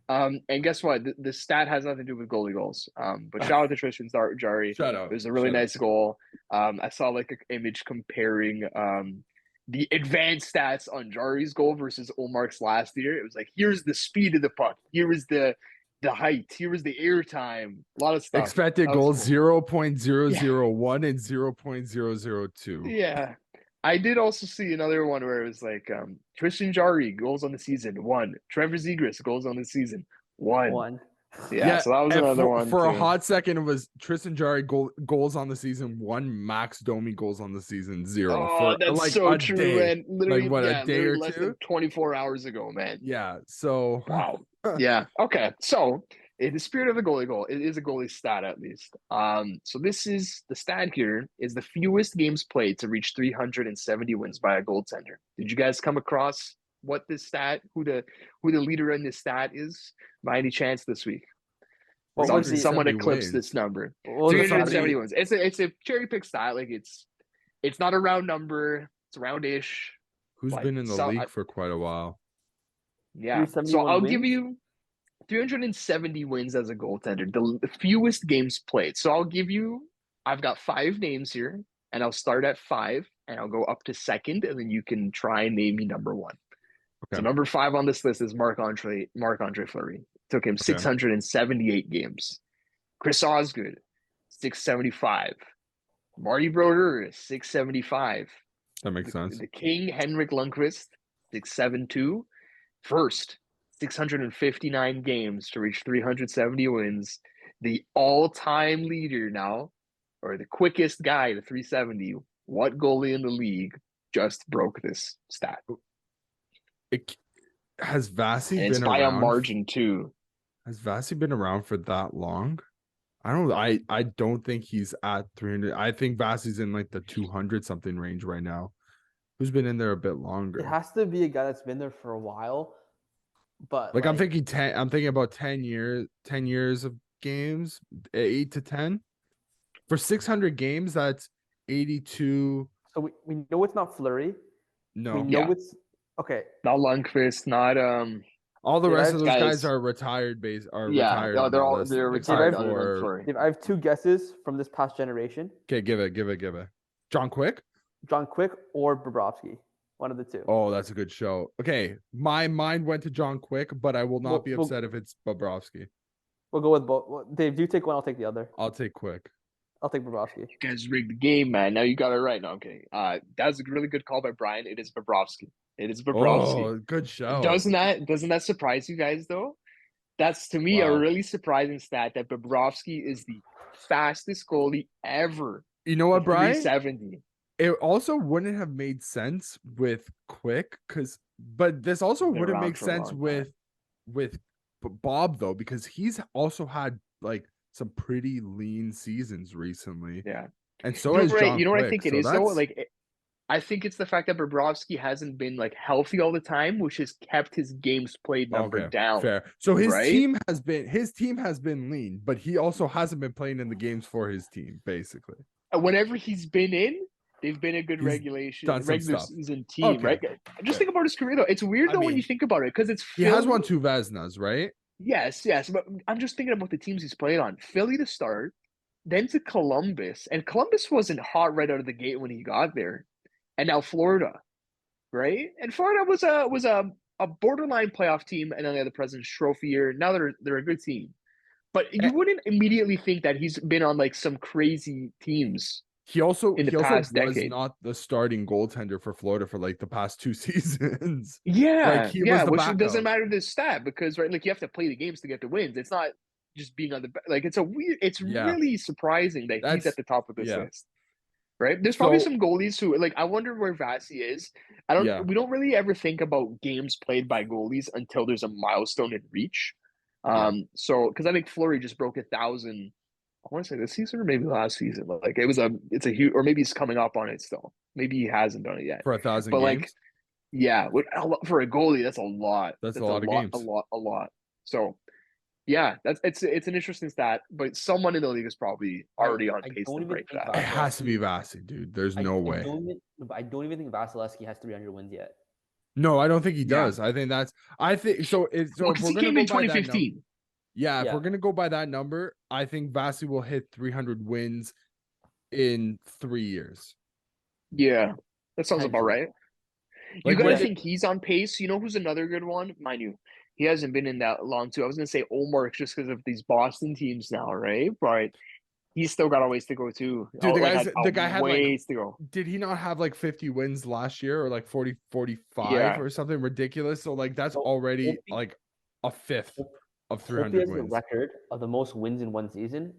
And guess what? The stat has nothing to do with goalie goals. But shout out to Tristan Jarry. Shout out. It was a really nice goal. I saw like an image comparing the advanced stats on Jarry's goal versus Omark's last year. It was like, here's the speed of the puck. Here is the height. Here was the air time. A lot of stuff. Expected goals 0.001 and 0.002. Yeah. I did also see another one where it was like Tristan Jarry goals on the season 1. Trevor Zegras goals on the season 1. Yeah, so that was another one. For a hot second, it was Tristan Jarry goals on the season 1, Max Domi goals on the season 0. Oh, that's like so true, man. Literally, a day or less two? than 24 hours ago, man. Yeah, so. Wow. Yeah, okay. So, in the spirit of the goalie goal, it is a goalie stat at least. So this is, the stat here is the fewest games played to reach 370 wins by a goaltender. Did you guys come across what this stat, who the leader in this stat is by any chance this week? Someone eclipsed this number. 370 wins. It's a cherry pick stat. Like it's not a round number. It's roundish. Who's been in the league for quite a while? Yeah. So I'll give you 370 wins as a goaltender. The fewest games played. So I've got 5 names here. and I'll start at 5, and I'll go up to second, and then you can try and name me number 1. So Okay. number 5 on this list is Marc-Andre Fleury. Took him 678 games. Chris Osgood, 675. Marty Brodeur, 675. That makes sense. The King, Henrik Lundqvist, 672. First, 659 games to reach 370 wins. The all-time leader now, or the quickest guy to 370. What goalie in the league just broke this stat? Has Vasi And it's been by around? a margin too. Has Vasi been around for that long? I don't think he's at 300. I think Vasi's in like the 200 something range right now. Who's been in there a bit longer? It has to be a guy that's been there for a while. But I'm thinking 10. I'm thinking about 10 years of games, 8 to 10. For 600 games, that's 82. So we know it's not Fleury. No. We know it's okay. Not Lundqvist, not All the rest of those guys guys are retired Yeah, on they're that all list, they're except retired for- other than Fleury. I have 2 guesses from this past generation: Okay, give it. John Quick? John Quick or Bobrovsky. One of the 2. Oh, that's a good show. Okay, my mind went to John Quick, but I will not be upset if it's Bobrovsky. We'll go with both. Well, Dave, you take one. I'll take the other. I'll take Quick. I'll take Bobrovsky. You guys rigged the game, man. Now you got it right. No, I'm kidding. That's a really good call by Brian. It is Bobrovsky. Oh, good show. Doesn't that surprise you guys though? That's to me a really surprising stat that Bobrovsky is the fastest goalie ever. You know what, Brian? 370. It also wouldn't have made sense with Quick, but this also Been wouldn't around make for a sense long with Bob though, because he's also had like some pretty lean seasons recently. Yeah. And so has John You know what I Quick, think it is though? I think it's the fact that Bobrovsky hasn't been like healthy all the time, which has kept his games played number down. Fair. So his right? team has been lean, but he also hasn't been playing in the games for his team, basically. Whenever he's been in, they've been a good He's regular season team, right? Just think about his career though. It's weird when you think about it, because it's he has won 2 Vezinas, right? Yes, but I'm just thinking about the teams he's played on. Philly to start, then to Columbus, and Columbus wasn't hot right out of the gate when he got there, and now Florida, right? And Florida was a borderline playoff team, and then they had the President's Trophy year. Now they're a good team, but you wouldn't immediately think that he's been on like some crazy teams. He also past was decade. not the starting goaltender for Florida for like the past 2 seasons. Yeah, he was the which backup. doesn't matter this stat, because you have to play the games to get the wins. It's not just being on the it's really surprising that he's at the top of this list. Right? There's probably some goalies who I wonder where Vasi is. We don't really ever think about games played by goalies until there's a milestone in reach. So because I think Fleury just broke 1,000. I want to say this season or maybe last season. It's a huge, or maybe he's coming up on it still. Maybe he hasn't done it yet. For 1,000 but games? For a goalie, that's a lot. That's a lot of games. A lot. So yeah, it's an interesting stat, but someone in the league is probably already on pace to break that. It has to be Vasi, dude. There's no way. I don't even think Vasilevsky has 300 wins yet. No, I don't think he does. I think so. Because he came in 2015. If we're gonna go by that number, I think Vasi will hit 300 wins in 3 years. Yeah, that sounds about right. You Like, gotta think he's on pace. You know who's another good one? Mind you, he hasn't been in that long too. I was gonna say Olmark just because of these Boston teams now, right? But he's still got a ways to go too. Dude, the guy had ways to go. Did he not have like 50 wins last year, or like 40, 45 or something ridiculous? So like that's already like a fifth of 300 wins. He has wins. the record of the most wins in one season,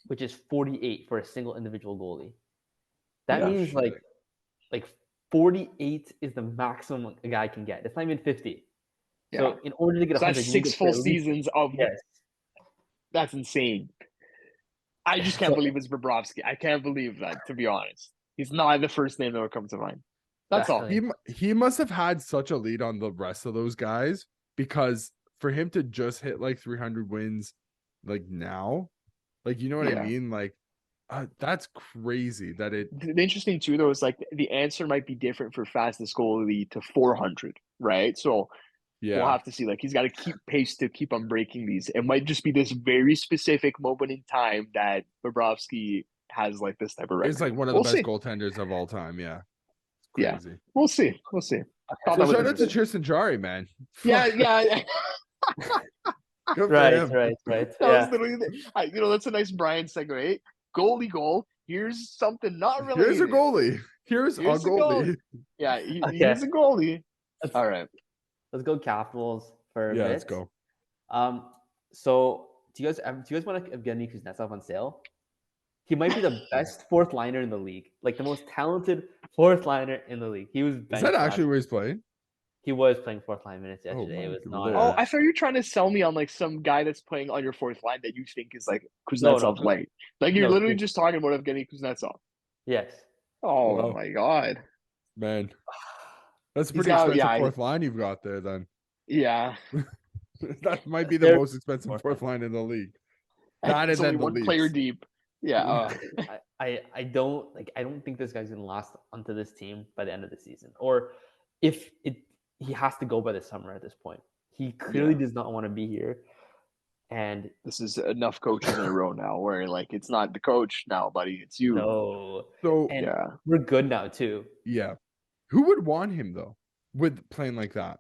which is 48 for a single individual goalie. That means like 48 is the maximum a guy can get. It's not even 50. Yeah. So in order to get 100, that's 6 full seasons of That's insane. I just can't believe it's Bobrovsky. I can't believe that, to be honest. He's not the first name that would come to mind. That's all. He must have had such a lead on the rest of those guys, because for him to just hit like 300 wins like now, like, you know what I mean? Like, that's crazy that it. The interesting too, though, is like the answer might be different for fastest goalie to 400, right? So we'll have to see. Like, he's got to keep pace to keep on breaking these. It might just be this very specific moment in time that Bobrovsky has like this type of record. He's like one of the best goaltenders of all time. Yeah. It's crazy. We'll see. Okay. So shout out to Tristan Jarry, man. Yeah. Good for Right. him. That was literally that's a nice Brian segue. Goalie goal. Here's something not related. Here's a goalie. Here's a goalie. Yeah, he's a goalie. All right. Let's go Capitals for a bit. Let's go. So do you guys want to get Evgeny Kuznetsov on sale? He might be the best fourth liner in the league, like the most talented fourth liner in the league. He was. Is that actually where he's playing? He was playing fourth line minutes yesterday. It was not. Oh, I thought you were trying to sell me on like some guy that's playing on your fourth line that you think is like Kuznetsov's light. Like you're literally just talking about Evgeny Kuznetsov. Yes. Oh my god, man, that's a pretty expensive fourth line you've got there. Then yeah, that might be the most expensive fourth line in the league. That is only one player deep. Yeah. I don't think this guy's gonna last onto this team by the end of the season. Or if he has to go by the summer at this point. He clearly does not want to be here. And this is enough coaches in a row now where like it's not the coach now, buddy. It's you. No. So we're good now too. Yeah. Who would want him though with playing like that?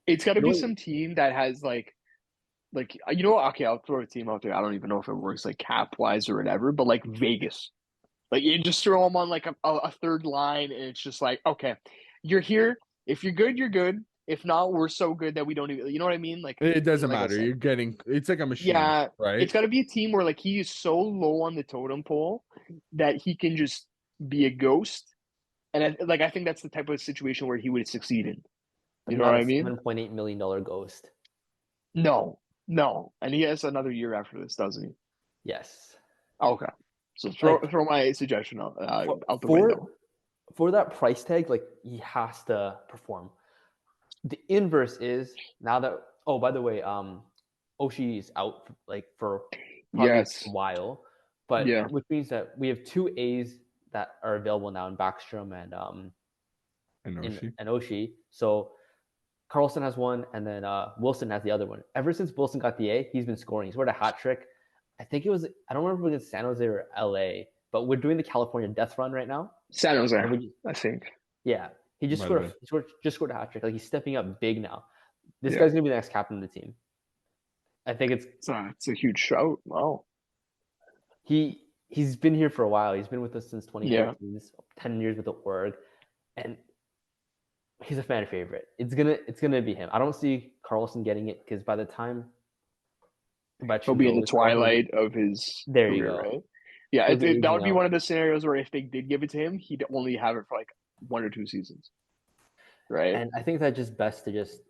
It's gotta be some team that has like okay, I'll throw a team out there. I don't even know if it works like cap wise or whatever, but like Vegas. Like you just throw them on like a third line, and it's just like, okay, you're here. If you're good, you're good. If not, we're so good that we don't even. You know what I mean? Like it doesn't matter. You're getting. It's like a machine. Yeah, right. It's got to be a team where like he is so low on the totem pole that he can just be a ghost, and I think that's the type of situation where he would succeed in. You know what I mean? $7.8 million ghost. No, and he has another year after this, doesn't he? Yes. Okay. So throw my suggestion out the window. For that price tag, like he has to perform. The inverse is now that by the way, Oshie is out like for probably a while, but which means that we have two A's that are available now in Backstrom and Oshie. So Carlson has one, and then Wilson has the other one. Ever since Wilson got the A, he's been scoring. He scored a hat trick. I think it was, I don't remember if it was San Jose or LA, but we're doing the California death run right now. San Jose, I think. Yeah. He just scored a hat trick. Like he's stepping up big now. This guy's gonna be the next captain of the team. I think it's a huge shout. Wow. He's been here for a while. He's been with us since 2014. He's 10 years with the org, and he's a fan favorite. It's gonna be him. I don't see Carlson getting it because by the time he'll be in the twilight of his there career, you go. Right? Yeah, that would be one of the scenarios where if they did give it to him, he'd only have it for like 1 or 2 seasons. Right. And I think that's just best to just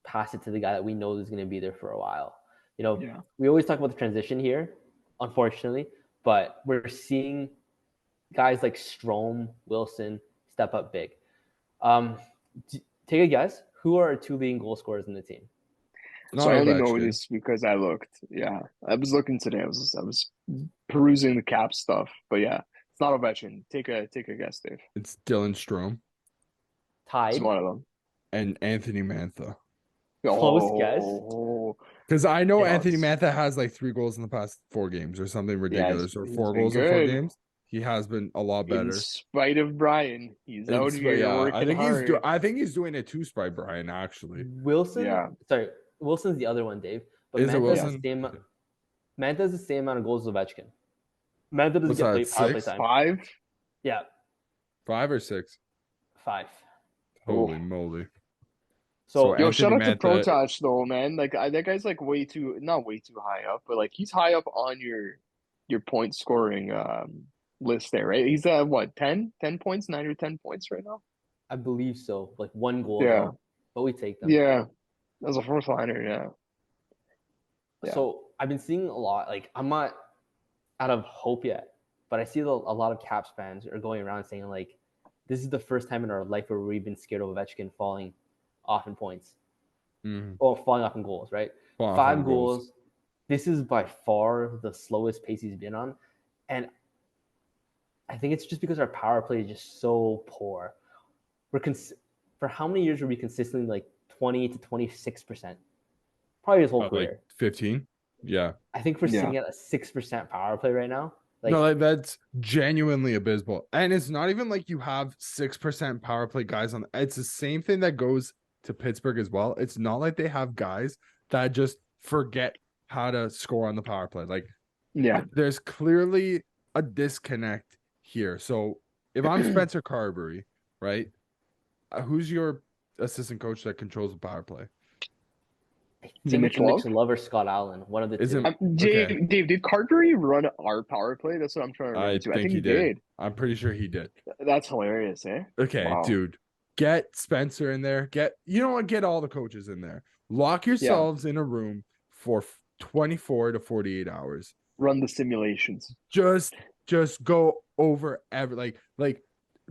pass it to the guy that we know is going to be there for a while. You know, we always talk about the transition here, unfortunately, but we're seeing guys like Strome, Wilson step up big. Take a guess. Who are our 2 leading goal scorers in the team? So I only know this because I looked. Yeah, I was looking today. I was perusing the cap stuff, but yeah, it's not Ovechkin. Take a guess, Dave. It's Dylan Strome. Tied. It's one of them. And Anthony Mantha. Close guess. Because I know Anthony Mantha has like 3 goals in the past 4 games or something ridiculous, or 4 goals in 4 games. He has been a lot better. In spite of Brian, he's out here working hard. I think he's doing it to spite Brian, actually. Wilson? Yeah. Sorry, Wilson's the other one, Dave. But Manta's the same amount of goals as Ovechkin. Manta doesn't get power play time. 5? Yeah. 5 or 6? 5. Holy moly. So shout out to Protach though, man. Like that guy's like not way too high up, but like he's high up on your point scoring list there, right? He's at what, 10 points, 9 or 10 points right now? I believe so. Like 1 goal. Yeah. But we take them. Yeah. As a fourth liner, yeah. So I've been seeing a lot, like I'm not out of hope yet, but I see a lot of Caps fans are going around saying like, this is the first time in our life where we've been scared of Ovechkin falling off in points. Or falling off in goals, right? 5 goals. This is by far the slowest pace he's been on. And I think it's just because our power play is just so poor. For how many years were we consistently like 20 to 26%? Probably his whole career. Like 15? Yeah. I think we're Yeah. sitting at a 6% power play right now. Like, No, like, that's genuinely abysmal. And it's not even like you have 6% power play guys on. It's the same thing that goes to Pittsburgh as well. It's not like they have guys that just forget how to score on the power play. Like, Yeah. there's clearly a disconnect here. So if I'm Spencer Carberry, right? Who's your assistant coach that controls the power play? I Is it think Mitch it's Mitch Love? Love or Scott Allen, one of the Is two. it- Dave, Okay. Dave, did Carberry run our power play? That's what I'm trying to remember I too. I think think he he did. did. I'm pretty sure he did. That's hilarious, eh? Okay, Wow. dude. Get Spencer in there. You know what? Get all the coaches in there. Lock yourselves in a room for 24 to 48 hours. Run the simulations. Just go over like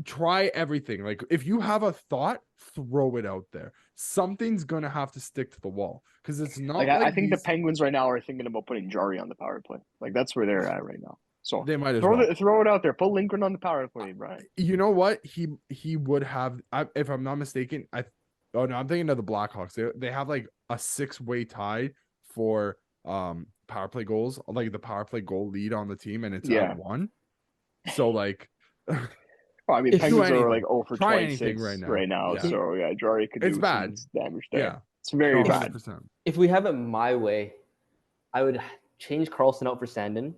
try everything. Like if you have a thought, throw it out there. Something's gonna have to stick to the wall because it's not Like, like I think these, the Penguins right now are thinking about putting Jarry on the power play. Like that's where they're at right now. So they might as well. throw it out there. Put Lindgren on the power play, Brian. You know what? He would have. If I'm not mistaken, I'm thinking of the Blackhawks. They have like a 6-way tie for power play goals, like the power play goal lead on the team, and it's at 1. So like, Well, I mean, If you Penguins are anything, like 0 for try 26 anything right now. Yeah. So yeah, Jarry could It's do bad. some damage there. Yeah, It's very no, bad. 100%. If we have it my way, I would change Carlson out for Sandin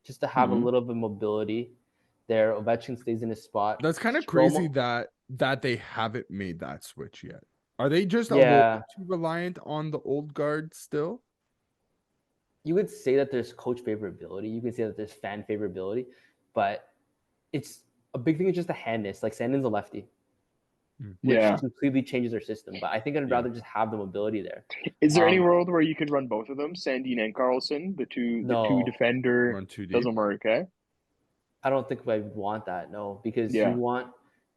just to have a little bit of mobility there. Ovechkin stays in his spot. That's kind of crazy that they haven't made that switch yet. Are they just a little too reliant on the old guard still? You would say that there's coach favorability. You could say that there's fan favorability, but it's a big thing is just the handness. Like Sandin's a lefty, which completely changes their system. But I think I'd rather just have the mobility there. Is there any world where you could run both of them, Sandin and Carlson, the two defender? Run too deep. Doesn't work, eh? I don't think I would want that, no, because you want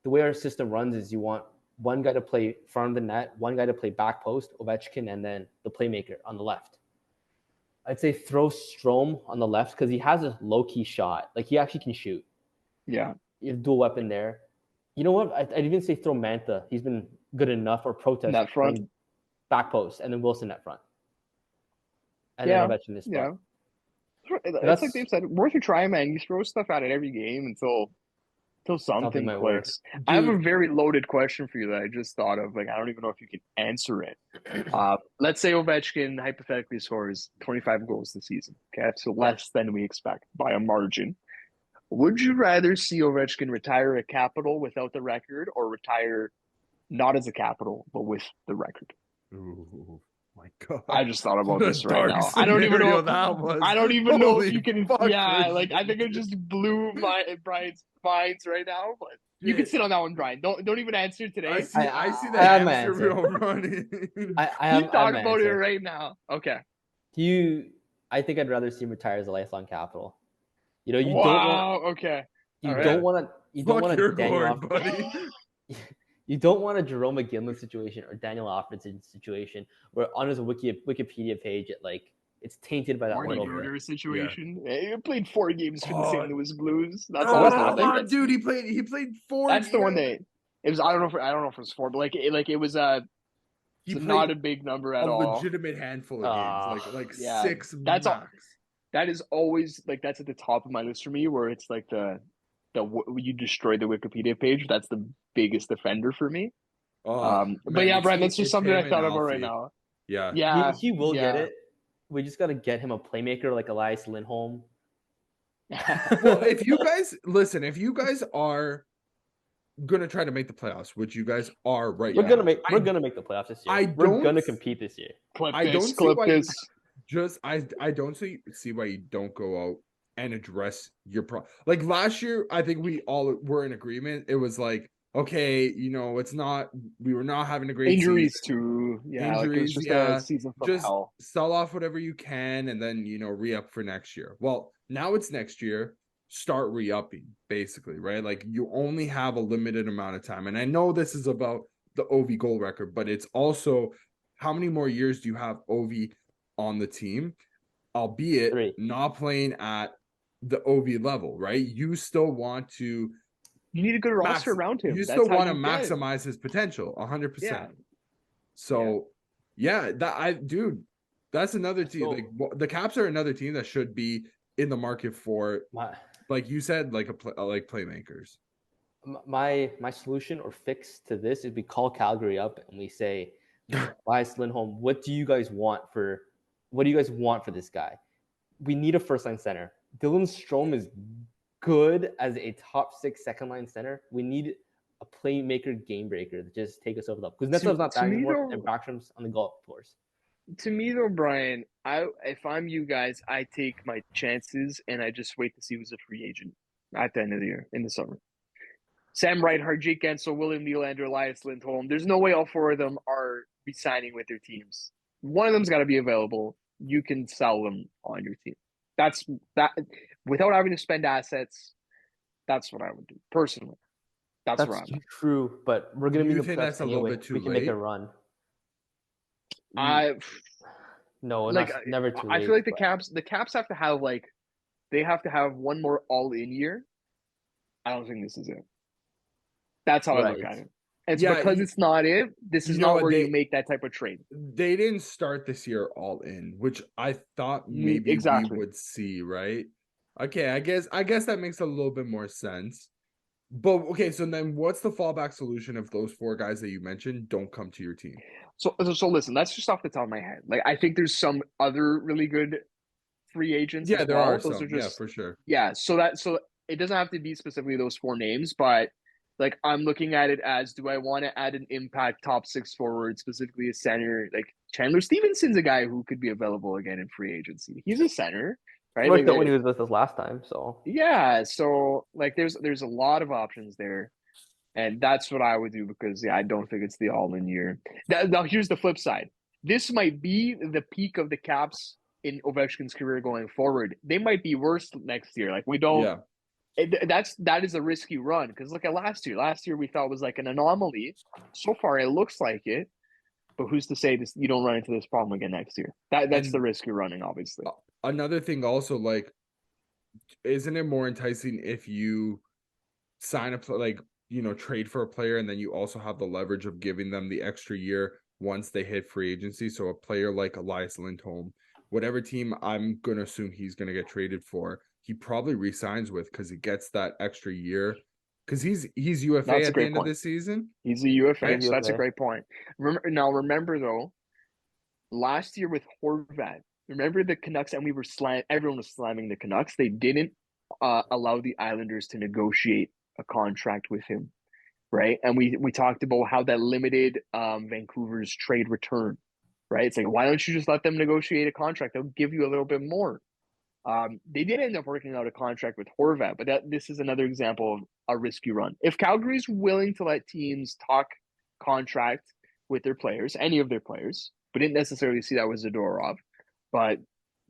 the way our system runs is you want one guy to play front of the net, one guy to play back post, Ovechkin, and then the playmaker on the left. I'd say throw Strome on the left because he has a low-key shot. Like, he actually can shoot. Yeah. You have dual weapon there. You know what? I'd even say throw Mantha. He's been good enough, or Protest. That front. Back post, and then Wilson at front. And then Ovechkin this spot. Yeah. It's like Dave said, worth a try, man. You throw stuff at it every game until something clicks. I have a very loaded question for you that I just thought of. Like, I don't even know if you can answer it. Let's say Ovechkin hypothetically scores 25 goals this season. Okay, so less than we expect by a margin. Would you rather see Ovechkin retire a Capital without the record, or retire not as a Capital but with the record? Ooh. My God, I just thought about this right now. I don't even know that was. I don't even know if you can. Yeah, Christian. like I think it just blew Brian's minds right now. But you can sit on that one, Brian. Don't even answer today. I see the answer real running. You thought about it right now. Okay. I think I'd rather see him retire as a lifelong Capital. You know, you wow, don't want. Okay. You don't want to. You don't want to Daniel buddy. You don't want a Jerome McGinley situation or Daniel Alfredson situation where on his Wikipedia page it's tainted by that little bit. Situation. Yeah. He played 4 games for the St. Louis Blues. That's dude. He played 4. That's the one that it was. I don't know if it was 4, but it was not a big number at all. A legitimate handful of games, like 6 that's max. That is always that's at the top of my list for me, where it's like you destroy the Wikipedia page. That's the biggest offender for me. But yeah, Brian, that's just something I thought about right now. Yeah. He will get it. We just got to get him a playmaker like Elias Lindholm. Well, if you guys are gonna try to make the playoffs, which you guys are right now, we're gonna make the playoffs this year. We're gonna compete this year. I don't see why you don't go out and address your problem. Like last year, I think we all were in agreement. It was like, okay, we were not having a great injuries season. Too. Yeah, injuries, like a season from just hell. sell off whatever you can and then re-up for next year. Well, now it's next year. Start re-upping, basically, right? Like you only have a limited amount of time. And I know this is about the OV goal record, but it's also how many more years do you have OV on the team, albeit 3. Not playing at the OV level, right? You still want to. You need a good roster around him. You still want to maximize his potential, 100%. Yeah. So, dude, That's another team. So- Like the Caps are another team that should be in the market for, like you said, like like playmakers. My solution or fix to this is we call Calgary up and we say, Elias Lindholm, what do you guys want for this guy? We need a first line center. Dylan Strome is good as a top 6 second line center. We need a playmaker, game breaker to just take us over the top. Because Netsov's not that anymore, and Backstrom's on the golf course. To me though, Brian, if I'm you guys, I take my chances and I just wait to see who's a free agent at the end of the year in the summer. Sam Reinhart, Jake Gensel, William Nylander, Elias Lindholm. There's no way all 4 of them are re-signing with their teams. One of them's got to be available. You can sell them on your team. That's that without having to spend assets. That's what I would do personally. That's where I'm at. True, but we're gonna You be think obsessed that's a little anyway. bit too We can late? make a run. No, like never too late. I feel like the Caps have to have they have to have one more all-in year. I don't think this is it. That's how I look at it. It's because it's not it. This is not where you make that type of trade. They didn't start this year all in, which I thought maybe we would see, right? Okay, I guess that makes a little bit more sense. But okay, so then what's the fallback solution if those 4 guys that you mentioned don't come to your team? So listen, that's just off the top of my head. Like I think there's some other really good free agents. Yeah, there are those some. Yeah, for sure. Yeah, so it doesn't have to be specifically those 4 names, but like I'm looking at it as, do I want to add an impact top 6 forward, specifically a center? Like Chandler Stevenson's a guy who could be available again in free agency. He's a center, right? Like that when he was with us last time. So yeah, so like there's a lot of options there, and that's what I would do because I don't think it's the all-in year. Now here's the flip side. This might be the peak of the Caps in Ovechkin's career going forward. They might be worse next year. Like we don't. Yeah. That is a risky run because look at last year. Last year we thought was like an anomaly. So far it looks like it, but who's to say this? You don't run into this problem again next year. That's the risk you're running, obviously. Another thing, also, like, isn't it more enticing if you sign trade for a player and then you also have the leverage of giving them the extra year once they hit free agency? So a player like Elias Lindholm, whatever team I'm gonna assume he's gonna get traded for, he probably re-signs with because he gets that extra year. Because he's UFA at the end of this season. He's a UFA, right? So that's a great point. Remember though, last year with Horvat, remember the Canucks, and everyone was slamming the Canucks. They didn't allow the Islanders to negotiate a contract with him, right? And we talked about how that limited Vancouver's trade return, right? It's like, why don't you just let them negotiate a contract? They'll give you a little bit more. They did end up working out a contract with Horvat, but this is another example of a risky run. If Calgary's willing to let teams talk contract with their players, any of their players, we didn't necessarily see that with Zadorov, but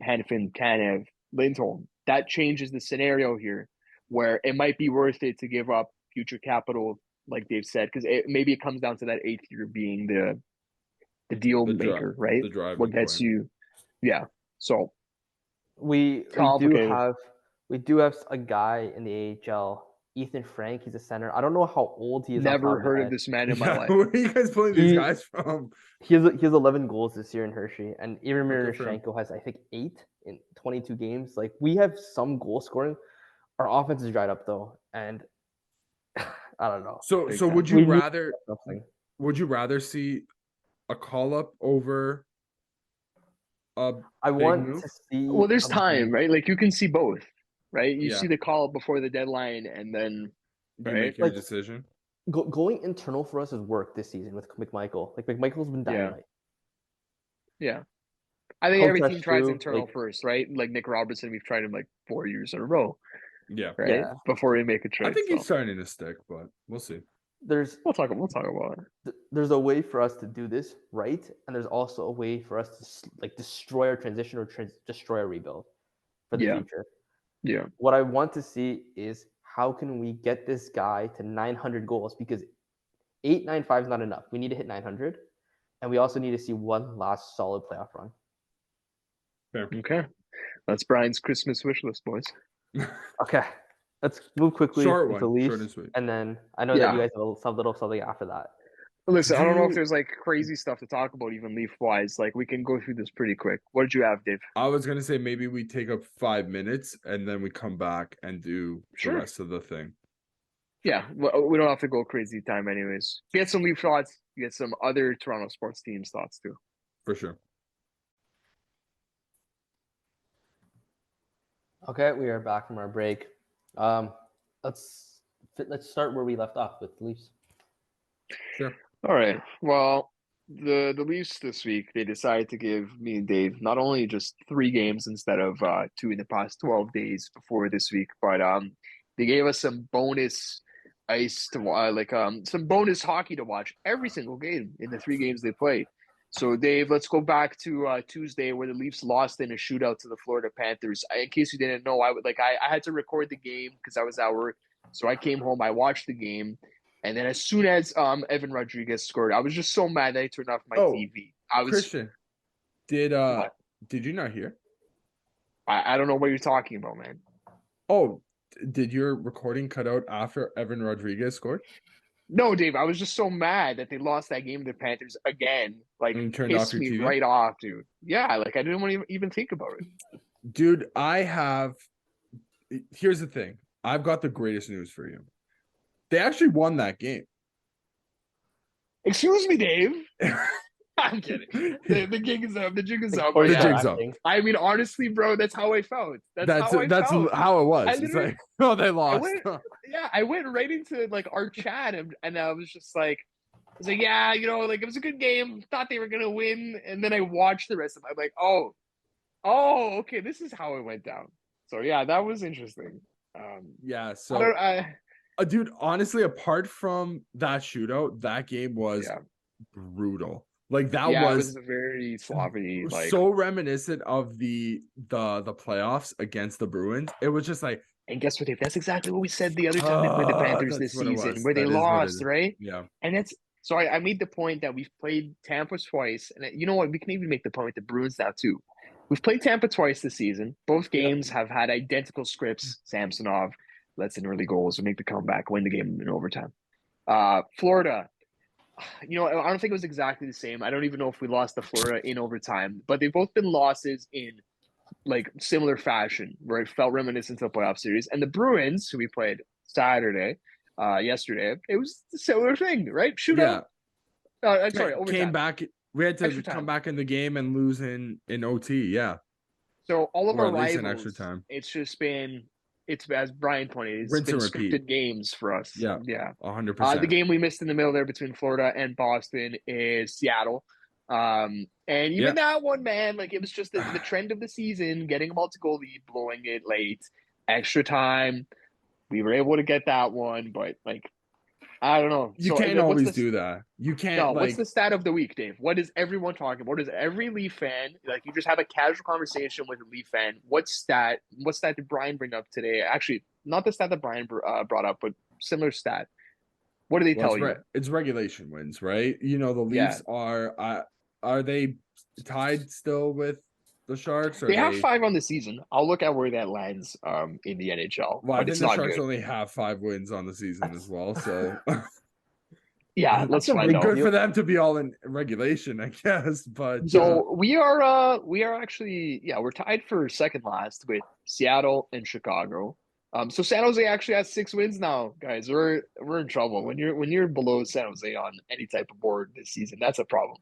Hanifin, Kanev, Lindholm, that changes the scenario here where it might be worth it to give up future capital, like Dave said, because maybe it comes down to that 8th year being the deal maker, right? What gets you, yeah. So we do have a guy in the AHL, Ethan Frank. He's a center. I don't know how old he is. Never heard of this man in my life. Where are you guys pulling these guys from? He has 11 goals this year in Hershey, and Ivan Miroshnichenko has, I think, 8 in 22 games. Like, we have some goal scoring. Our offense is dried up though, and I don't know. So would you rather see a call up over I want to see. Well, there's time, right? Like you can see both, right? You see the call up before the deadline, and then you make your decision. Going internal for us has worked this season with McMichael. Like McMichael's been dynamite. Yeah. I think every team tries internal first, right? Like Nick Robertson, we've tried him like 4 years in a row. Yeah. Right. Yeah. Before we make a trade. I think he's starting to stick, but we'll see. We'll talk about it. There's a way for us to do this right, and there's also a way for us to destroy our transition or destroy our rebuild for the future. Yeah. What I want to see is how can we get this guy to 900 goals, because 895 is not enough. We need to hit 900, and we also need to see one last solid playoff run. Fair. Okay, that's Brian's Christmas wish list, boys. Okay. Let's move quickly short to one, Leafs, short and sweet. And then I know that you guys have a little something after that. Listen, I don't know if Do there's like crazy stuff to talk about, even Leaf wise. Like we can go through this pretty quick. What did you have, Dave? I was gonna say maybe we take up 5 minutes and then we come back and do the Sure. rest of the thing. Yeah, we don't have to go crazy time, anyways. Get some Leaf thoughts. Get some other Toronto sports teams thoughts too. For sure. Okay, we are back from our break. Let's start where we left off with the Leafs. Sure. All right. Well, the Leafs this week, they decided to give me and Dave not only just 3 games instead of 2 in the past 12 days before this week, but they gave us some bonus ice to some bonus hockey to watch every single game in the 3 games they played. So Dave, let's go back to Tuesday where the Leafs lost in a shootout to the Florida Panthers. In case you didn't know, I had to record the game because I was at work. So I came home, I watched the game. And then as soon as Evan Rodriguez scored, I was just so mad that I turned off my TV. Christian, did you not hear? I don't know what you're talking about, man. Oh, did your recording cut out after Evan Rodriguez scored? No, Dave, I was just so mad that they lost that game to the Panthers again. Like, And you turned off pissed your me TV? right off, dude. Yeah, like I didn't want to even think about it. Dude, here's the thing. I've got the greatest news for you. They actually won that game. Excuse me, Dave. I'm kidding. The gig is up. The jig is up. The Yeah. jig's up. I mean, honestly, bro, that's how I felt. That's how it was. It's like, oh, they lost. I went right into like our chat and I was just like, yeah, like it was a good game. Thought they were gonna win, and then I watched the rest of it. I'm like, oh, okay, this is how it went down. So yeah, that was interesting. Yeah. So, I dude, honestly, apart from that shootout, that game was brutal. Like that it was very sloppy. Like so reminiscent of the playoffs against the Bruins. It was just like, and guess what, Dave? That's exactly what we said the other time they played the Panthers this season, where they lost, right? Yeah. And it's so I made the point that we've played Tampa twice, and you know what? We can even make the point with the Bruins now too. We've played Tampa twice this season. Both games have had identical scripts. Samsonov lets in early goals or make the comeback, win the game in overtime. Florida, I don't think it was exactly the same. I don't even know if we lost to Florida in overtime, but they've both been losses in like similar fashion where it felt reminiscent of the playoff series. And the Bruins, who we played yesterday, it was a similar thing, right? Shootout. Yeah. Sorry, overtime. Came back. We had to come back in the game and lose in OT. Yeah. So all of our rivals, extra time. It's as Brian pointed, it's Rinse been and repeat. scripted games for us. Yeah. 100%. The game we missed in the middle there between Florida and Boston is Seattle. And even that one, man, like it was just the trend of the season, getting a multi-goal lead, blowing it late, extra time. We were able to get that one, but like, I don't know. You can't always do that. You can't. No, what's the stat of the week, Dave? What is everyone talking about? What is every Leaf fan, like you just have a casual conversation with a Leaf fan. What stat did Brian bring up today? Actually, not the stat that Brian brought up, but similar stat. What do they tell you? It's regulation wins, right? The Leafs are they tied still with the Sharks? They have 5 on the season. I'll look at where that lands in the NHL. Well, I think the Sharks only have 5 wins on the season as well. So yeah, let's find out. Good for them to be all in regulation, I guess. But so we are actually we're tied for second last with Seattle and Chicago. So San Jose actually has 6 wins now, guys. We're in trouble when you're below San Jose on any type of board this season. That's a problem.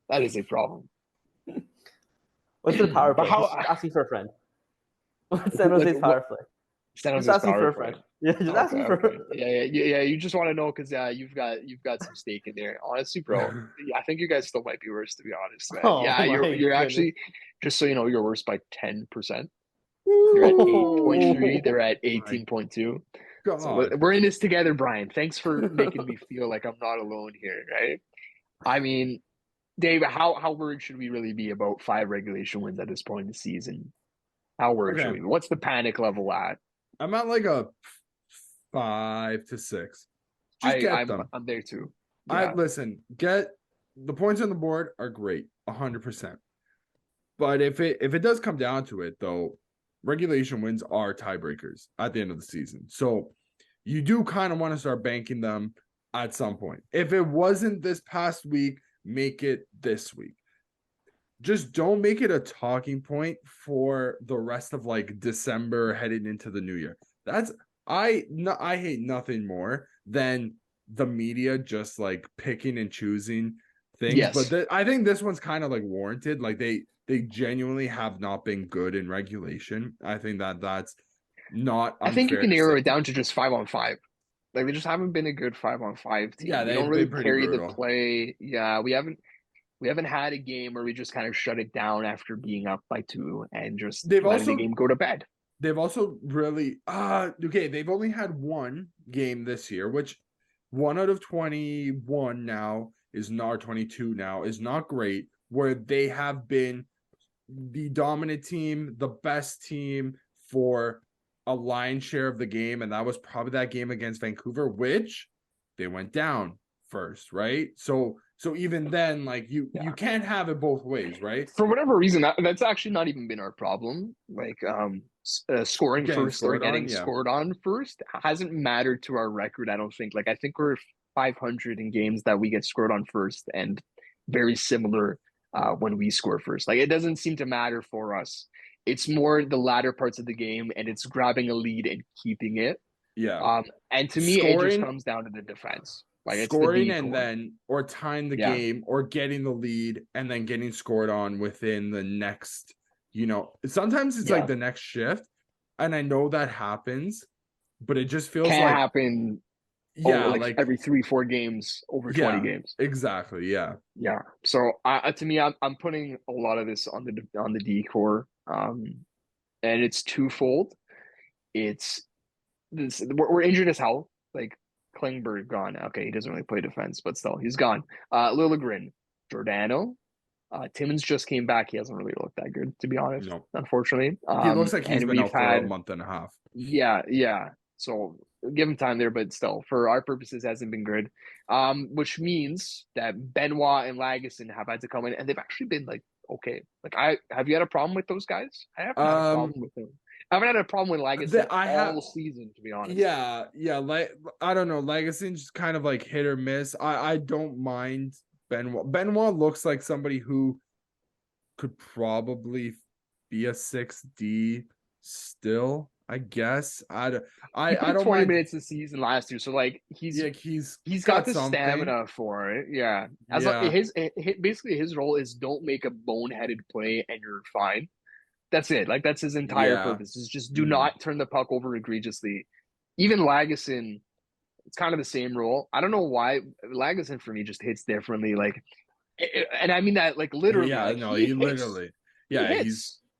That is a problem. What's the power play? Just asking for a friend. What's San Jose's power play? San Jose's asking for a friend. Yeah, just asking for a friend. Yeah. You just want to know because you've got some stake in there. Honestly, bro, I think you guys still might be worse, to be honest, man. You're actually, just so you know, you're worse by 10%. You're at 8.3. They're at 18.2. So we're in this together, Brian. Thanks for making me feel like I'm not alone here, right? I mean, Dave, how worried should we really be about 5 regulation wins at this point in the season? How worried should we be? What's the panic level at? I'm at like a 5 to 6. Get them. I'm there too. Listen, get the points on the board are great, 100%. But if it does come down to it, though, regulation wins are tiebreakers at the end of the season. So you do kind of want to start banking them at some point. If it wasn't this past week, make it this week. Just don't make it a talking point for the rest of like December heading into the new year. I hate nothing more than the media just like picking and choosing things. Yes. But I think this one's kind of like warranted. Like they genuinely have not been good in regulation. I think that's not unfair. I think you can to narrow say. it down to just 5-on-5. Like they just haven't been a good 5-on-5 team. Yeah, We they've don't really been pretty carry brutal. the play. Yeah, we haven't had a game where we just kind of shut it down after being up by 2 and just letting the game go to bed. They've also really okay, they've only had one game this year, which 1 out of 21 now is not 22 now is not great, where they have been the dominant team, the best team for a lion's share of the game, and that was probably that game against Vancouver, which they went down first, right? So even then, like you can't have it both ways, right? For whatever reason, that's actually not even been our problem. Like scoring Getting first or scored on, getting yeah. scored on first hasn't mattered to our record, I don't think. Like I think we're 500 in games that we get scored on first, and very similar when we score first. Like it doesn't seem to matter for us. It's more the latter parts of the game, and it's grabbing a lead and keeping it. Yeah. And to me, it just comes down to the defense. Like scoring it's the and then or tying the game or getting the lead and then getting scored on within the next, sometimes it's like the next shift. And I know that happens, but it just feels can't like happen. Yeah, like every 3-4 games over 20 games. Exactly. Yeah. Yeah. So to me, I'm putting a lot of this on the decor, and it's twofold. It's this we're injured as hell. Like Klingberg gone. Okay, he doesn't really play defense, but still, he's gone. Liljegren, Giordano, Timmins just came back. He hasn't really looked that good, to be honest. No. Unfortunately, he looks like he's been out for a month and a half. Yeah. So give him time there, but still, for our purposes, hasn't been good. Which means that Benoit and Lagesson have had to come in, and they've actually been like okay. Like have you had a problem with those guys? I haven't had a problem with them. I haven't had a problem with Lagesson all season, to be honest. Yeah. Like I don't know, Lagesson's just kind of like hit or miss. I don't mind Benoit. Benoit looks like somebody who could probably be a 6D still. I guess I don't 20 mind. minutes a season last year, so like he's got the stamina for it. Yeah, basically his role is don't make a boneheaded play and you're fine. That's it. Like that's his entire purpose. Is just do not turn the puck over egregiously. Even Lagesson, it's kind of the same role. I don't know why Lagesson for me just hits differently. Like, and I mean that like literally. Yeah, like, no, he literally. Yeah,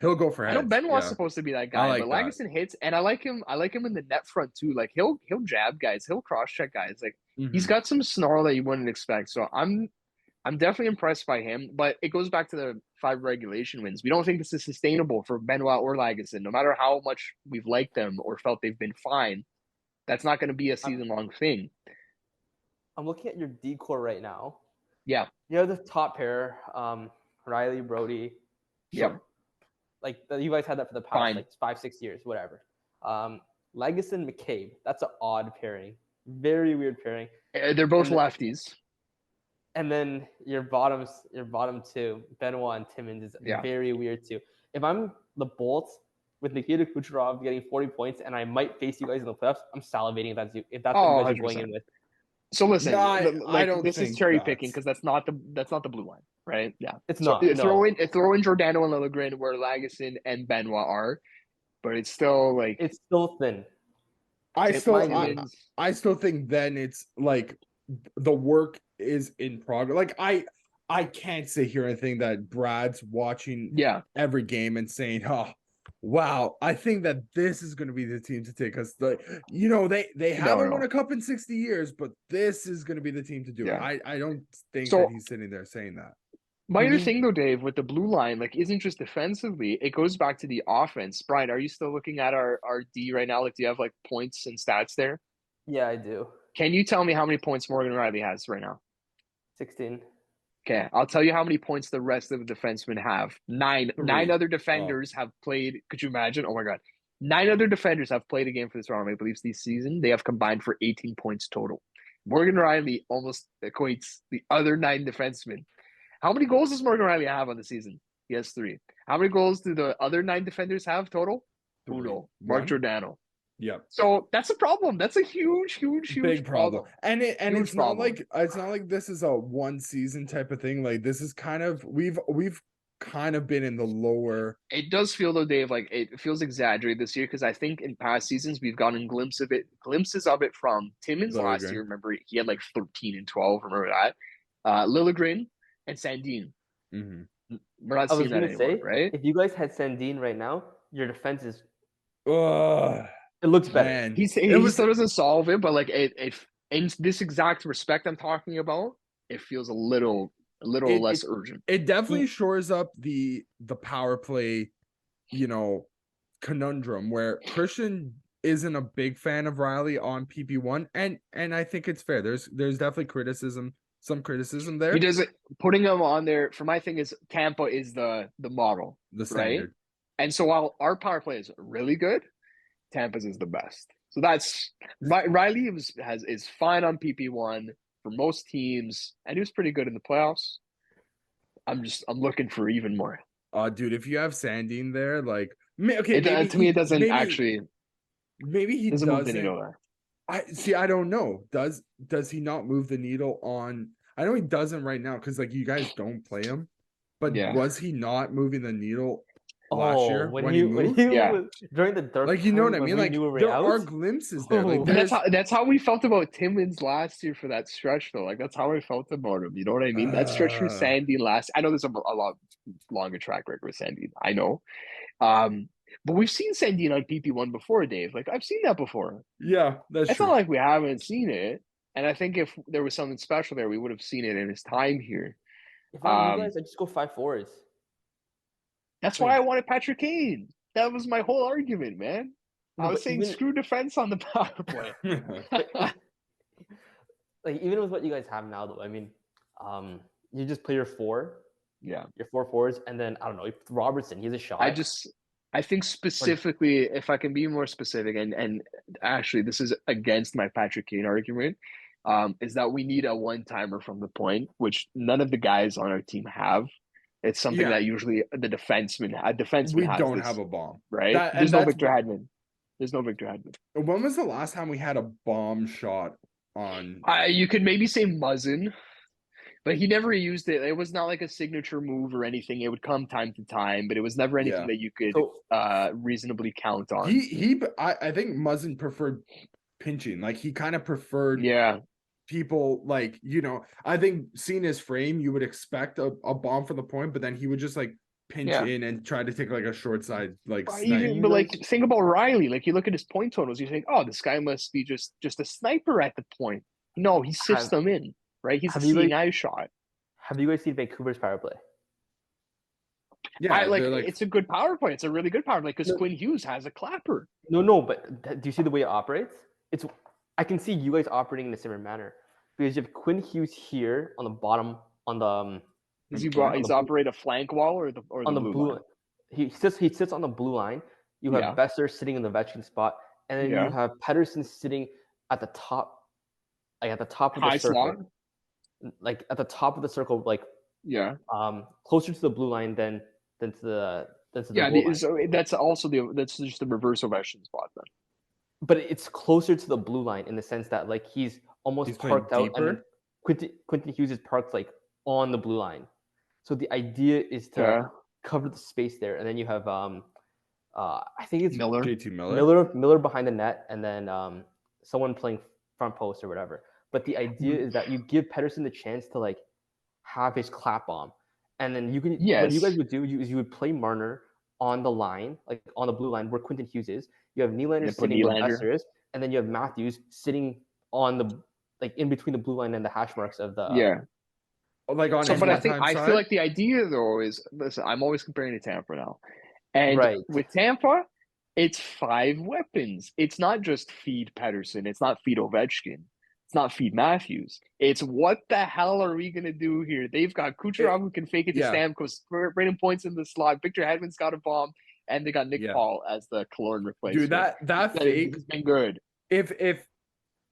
he'll go for heads. I know Benoit's supposed to be that guy, but Lagesson hits, and I like him. I like him in the net front too. Like he'll jab guys, he'll cross check guys. Like he's got some snarl that you wouldn't expect. So I'm definitely impressed by him. But it goes back to the 5 regulation wins. We don't think this is sustainable for Benoit or Lagesson. No matter how much we've liked them or felt they've been fine, that's not going to be a season-long thing. I'm looking at your decor right now. Yeah. You have the top pair, Riley, Brody. Sure. Yep. Like you guys had that for the past like 5-6 years, whatever. Lagesson, McCabe. That's an odd pairing. Very weird pairing. They're both lefties. And then your bottom 2, Benoit and Timmins, is very weird too. If I'm the Bolts with Nikita Kucherov getting 40 points and I might face you guys in the playoffs, I'm salivating if that's what you guys are going in with. So listen, I don't this is cherry picking because that's not the blue line, right? Yeah, it's not. Throw in Giordano and Liljegren where Lagesson and Benoit are, but it's still like it's still thin. I still think then it's like the work is in progress. Like I can't sit here and think that Brad's watching every game and saying, "Oh, wow, I think that this is going to be the team to take us." They haven't won a cup in 60 years, but this is going to be the team to do it. I don't think that he's sitting there saying that. My other thing though, Dave, with the blue line, like isn't just defensively, it goes back to the offense. Brian, are you still looking at our D right now? Like, do you have like points and stats there? Yeah, I do. Can you tell me how many points Morgan Riley has right now? 16. Okay, I'll tell you how many points the rest of the defensemen have. 9. 3. 9 other defenders have played. Could you imagine? Oh my God. 9 other defenders have played a game for the Toronto Maple Leafs this season. They have combined for 18 points total. Morgan Riley almost equates the other 9 defensemen. How many goals does Morgan Riley have on the season? He has 3. How many goals do the other 9 defenders have total? 3. Uno. Mark Giordano. Yep. So that's a problem. That's a huge Big problem. And Huge it's not problem. like this is a one season type of thing. Like this is kind of we've kind of been in the lower. It does feel though, Dave, like it feels exaggerated this year because I think in past seasons we've gotten glimpses of it from Timmins last Liljegren. year. Remember, he had like 13 and 12. Remember that? Liljegren and Sandin. Mm-hmm. We're not I was seeing that gonna anymore, say, right? if you guys had Sandin right now, your defense is Ugh, it looks better. man. He still doesn't solve it, but like it in this exact respect I'm talking about, it feels a little less urgent. It definitely shores up the power play, conundrum where Christian isn't a big fan of Riley on PP1, and I think it's fair. There's definitely some criticism there. He doesn't putting him on there for my thing is Tampa is the model, The standard. right? And so while our power play is really good, Tampa's is the best. So that's Riley is fine on PP1 for most teams, and he was pretty good in the playoffs. I'm looking for even more. Dude, if you have Sandin there, like to me it doesn't actually. Maybe he doesn't move the needle there. I don't know. Does he not move the needle on? I know he doesn't right now because like you guys don't play him, but was he not moving the needle last year when he moved? Yeah. During the dark, like you know what I mean. Like there are glimpses there. Like that's how we felt about Timmins last year for that stretch though. Like that's how I felt about him. You know what I mean? That stretch for Sandy last. I know there's a lot longer track record with Sandy. I know. But we've seen Sandin on PP1 before, Dave. Like I've seen that before. Yeah, that's true. Not like we haven't seen it. And I think if there was something special there, we would have seen it in his time here. If I'm you guys, I just go 5-4s. That's why I wanted Patrick Kane. That was my whole argument, man. No, I was saying screw defense on the power play. Like even with what you guys have now, though, I mean, you just play your 4. Yeah. Your 4 forwards, and then I don't know, Robertson, he's a shot. I think specifically, if I can be more specific, and actually this is against my Patrick Kane argument, is that we need a one-timer from the point, which none of the guys on our team have. It's something that usually a defenseman we has. Don't have a bomb, right? There's no Victor Hedman. When was the last time we had a bomb shot on? You could maybe say Muzzin. But he never used it. It was not like a signature move or anything. It would come time to time, but it was never anything that you could reasonably count on. I think Muzzin preferred pinching. Like he kind of preferred people like, I think seeing his frame, you would expect a bomb from the point, but then he would just like pinch in and try to take like a short side like snipe. But like think about Riley. Like you look at his point totals, you think, oh, this guy must be just a sniper at the point. No, he sifts them in. Right, he's a seeing eye shot. Have you guys seen Vancouver's power play? Yeah, it's a good power play. It's a really good power play because Quinn Hughes has a clapper. No, but do you see the way it operates? I can see you guys operating in a similar manner because you have Quinn Hughes here on the bottom on the. He's operate a flank wall or the blue line? He sits on the blue line. You have Besser sitting in the Ovechkin spot, and then you have Pedersen sitting at the top, like at the top of the circle. Slot. Like at the top of the circle, like closer to the blue line than to the blue line. So that's just the reverse Ovechkin spot then. But it's closer to the blue line in the sense that like he's almost parked out, and then Quentin Hughes is parked like on the blue line. So the idea is to cover the space there, and then you have I think it's JT Miller behind the net, and then someone playing front post or whatever. But the idea is that you give Pedersen the chance to like have his clap bomb, and then you can. What you guys would do is you would play Marner on the line, like on the blue line where Quentin Hughes is. You have Nylander sitting where Besser is, and then you have Matthews sitting on the like in between the blue line and the hash marks of the like on. But I feel like the idea though is listen. I'm always comparing to Tampa now, and with Tampa, it's 5 weapons. It's not just feed Pedersen. It's not feed Ovechkin. It's not feed Matthews. It's what the hell are we going to do here? They've got Kucherov who can fake it to Stamkos. Brandon Point's in the slot. Victor Hedman's got a bomb. And they got Nick Paul as the Killorn replacement. Dude, that fake has been good. If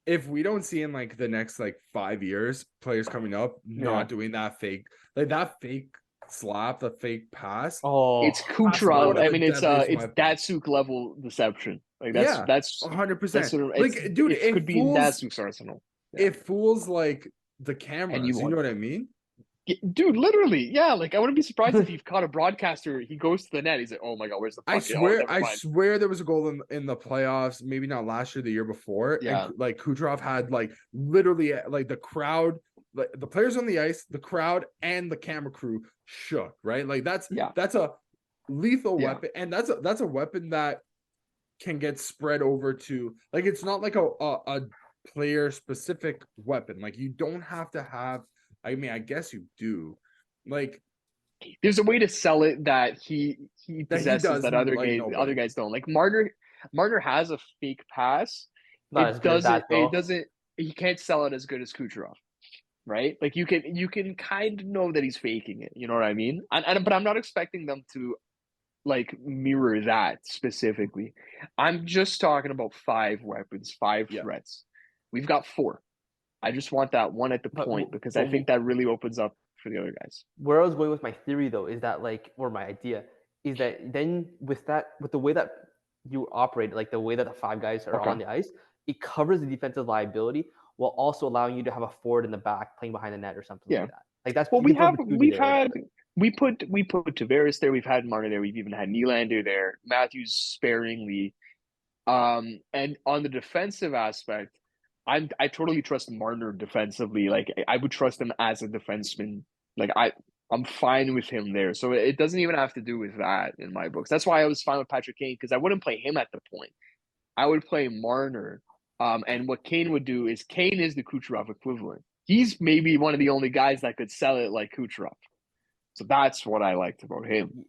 if we don't see in like the next like 5 years players coming up not doing that fake slap, the fake pass. Oh, It's That's one Kucherov. of I the mean, deadliest it's weapons. Datsuk level deception. Like Yeah, that's 100%. sort of Like, dude, it could be in Datsuk's arsenal. Yeah. it fools like the And cameras. You know what I mean? Dude, literally, yeah. Like, I wouldn't be surprised if he caught a broadcaster. He goes to the net. He's like, "Oh my god, where's the puck?" I swear there was a goal in the playoffs, maybe not last year, the year before. Yeah. And like Kucherov had like literally like the crowd, like the players on the ice, the crowd, and the camera crew shook, right? Like that's a lethal weapon, and that's a weapon that can get spread over to, like, it's not like a player specific weapon. Like, you don't have to have, I mean, I guess you do. Like, there's a way to sell it that he possesses that other nobody. guys don't. Like Marner has a fake pass. Not as good as that, though. It doesn't. He can't sell it as good as Kucherov, right? Like you can kind of know that he's faking it. You know what I mean? But I'm not expecting them to like mirror that specifically. I'm just talking about 5 weapons, 5 threats. We've got 4. I just want that one at the point because I think that really opens up for the other guys. Where I was going with my theory though is that like, or my idea is that then with the way that you operate, like the way that the 5 guys are on the ice, it covers the defensive liability while also allowing you to have a forward in the back playing behind the net or something like that. Like that's what we put Tavares there, we've had Marner there, we've even had Nylander there, Matthews sparingly. And on the defensive aspect, I totally trust Marner defensively. Like I would trust him as a defenseman. Like I'm fine with him there. So it doesn't even have to do with that in my books. That's why I was fine with Patrick Kane, because I wouldn't play him at the point. I would play Marner. And what Kane would do is Kane is the Kucherov equivalent. He's maybe one of the only guys that could sell it like Kucherov. So that's what I liked about him.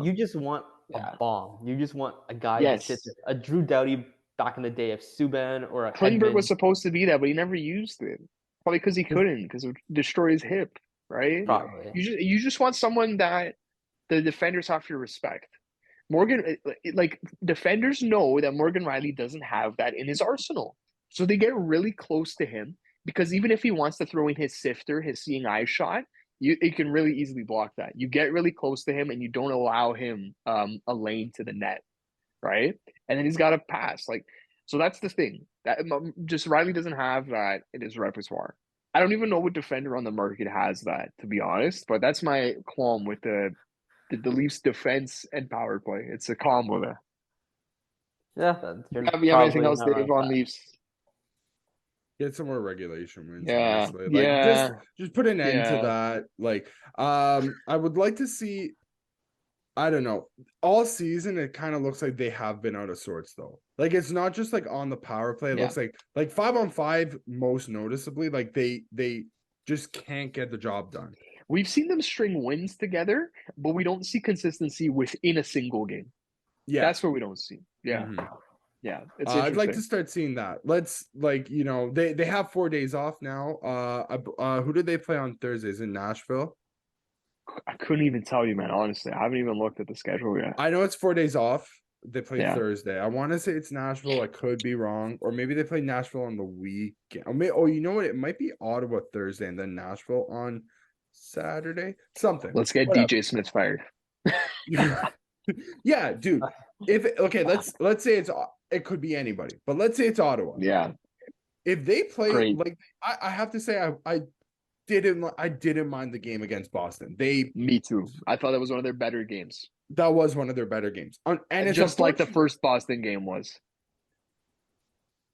You just want a bomb. You just want a guy that sits a Drew Doughty back in the day of Subban or a Klingberg was supposed to be that, but he never used it. Probably because he couldn't, because it would destroy his hip, right? Probably. You just want someone that the defenders have to respect. Morgan, like defenders know that Morgan Riley doesn't have that in his arsenal. So they get really close to him because even if he wants to throw in his sifter, his seeing eye shot, it can really easily block that. You get really close to him and you don't allow him a lane to the net, right? And then he's got to pass. Like, so that's the thing. That just Riley doesn't have that in his repertoire. I don't even know what defender on the market has that, to be honest. But that's my qualm with the Leafs defense and power play. It's a combo there. Yeah. You have anything else, Dave, on Leafs? Get some more regulation wins. Yeah. Honestly. Like, just put an end to that. Like, I would like to see, I don't know, all season it kind of looks like they have been out of sorts though. Like, it's not just like on the power play. It looks like 5-on-5 most noticeably, like they just can't get the job done. We've seen them string wins together, but we don't see consistency within a single game. Yeah. That's what we don't see. Yeah. Mm-hmm. Yeah. It's I'd like to start seeing that. Let's, like, you know, they have 4 days off now. Who did they play on Thursdays in Nashville? I couldn't even tell you, man. Honestly, I haven't even looked at the schedule yet. I know it's 4 days off. They play Thursday. I want to say it's Nashville. I could be wrong. Or maybe they play Nashville on the weekend. Oh, you know what? It might be Ottawa Thursday and then Nashville on Saturday. Something. Let's get DJ Smith fired. Yeah, dude. Let's say it could be anybody, but let's say it's Ottawa. Yeah. If they play like, I have to say I didn't mind the game against Boston. Me too. I thought that was one of their better games. That was one of their better games. And it's just like the first Boston game was.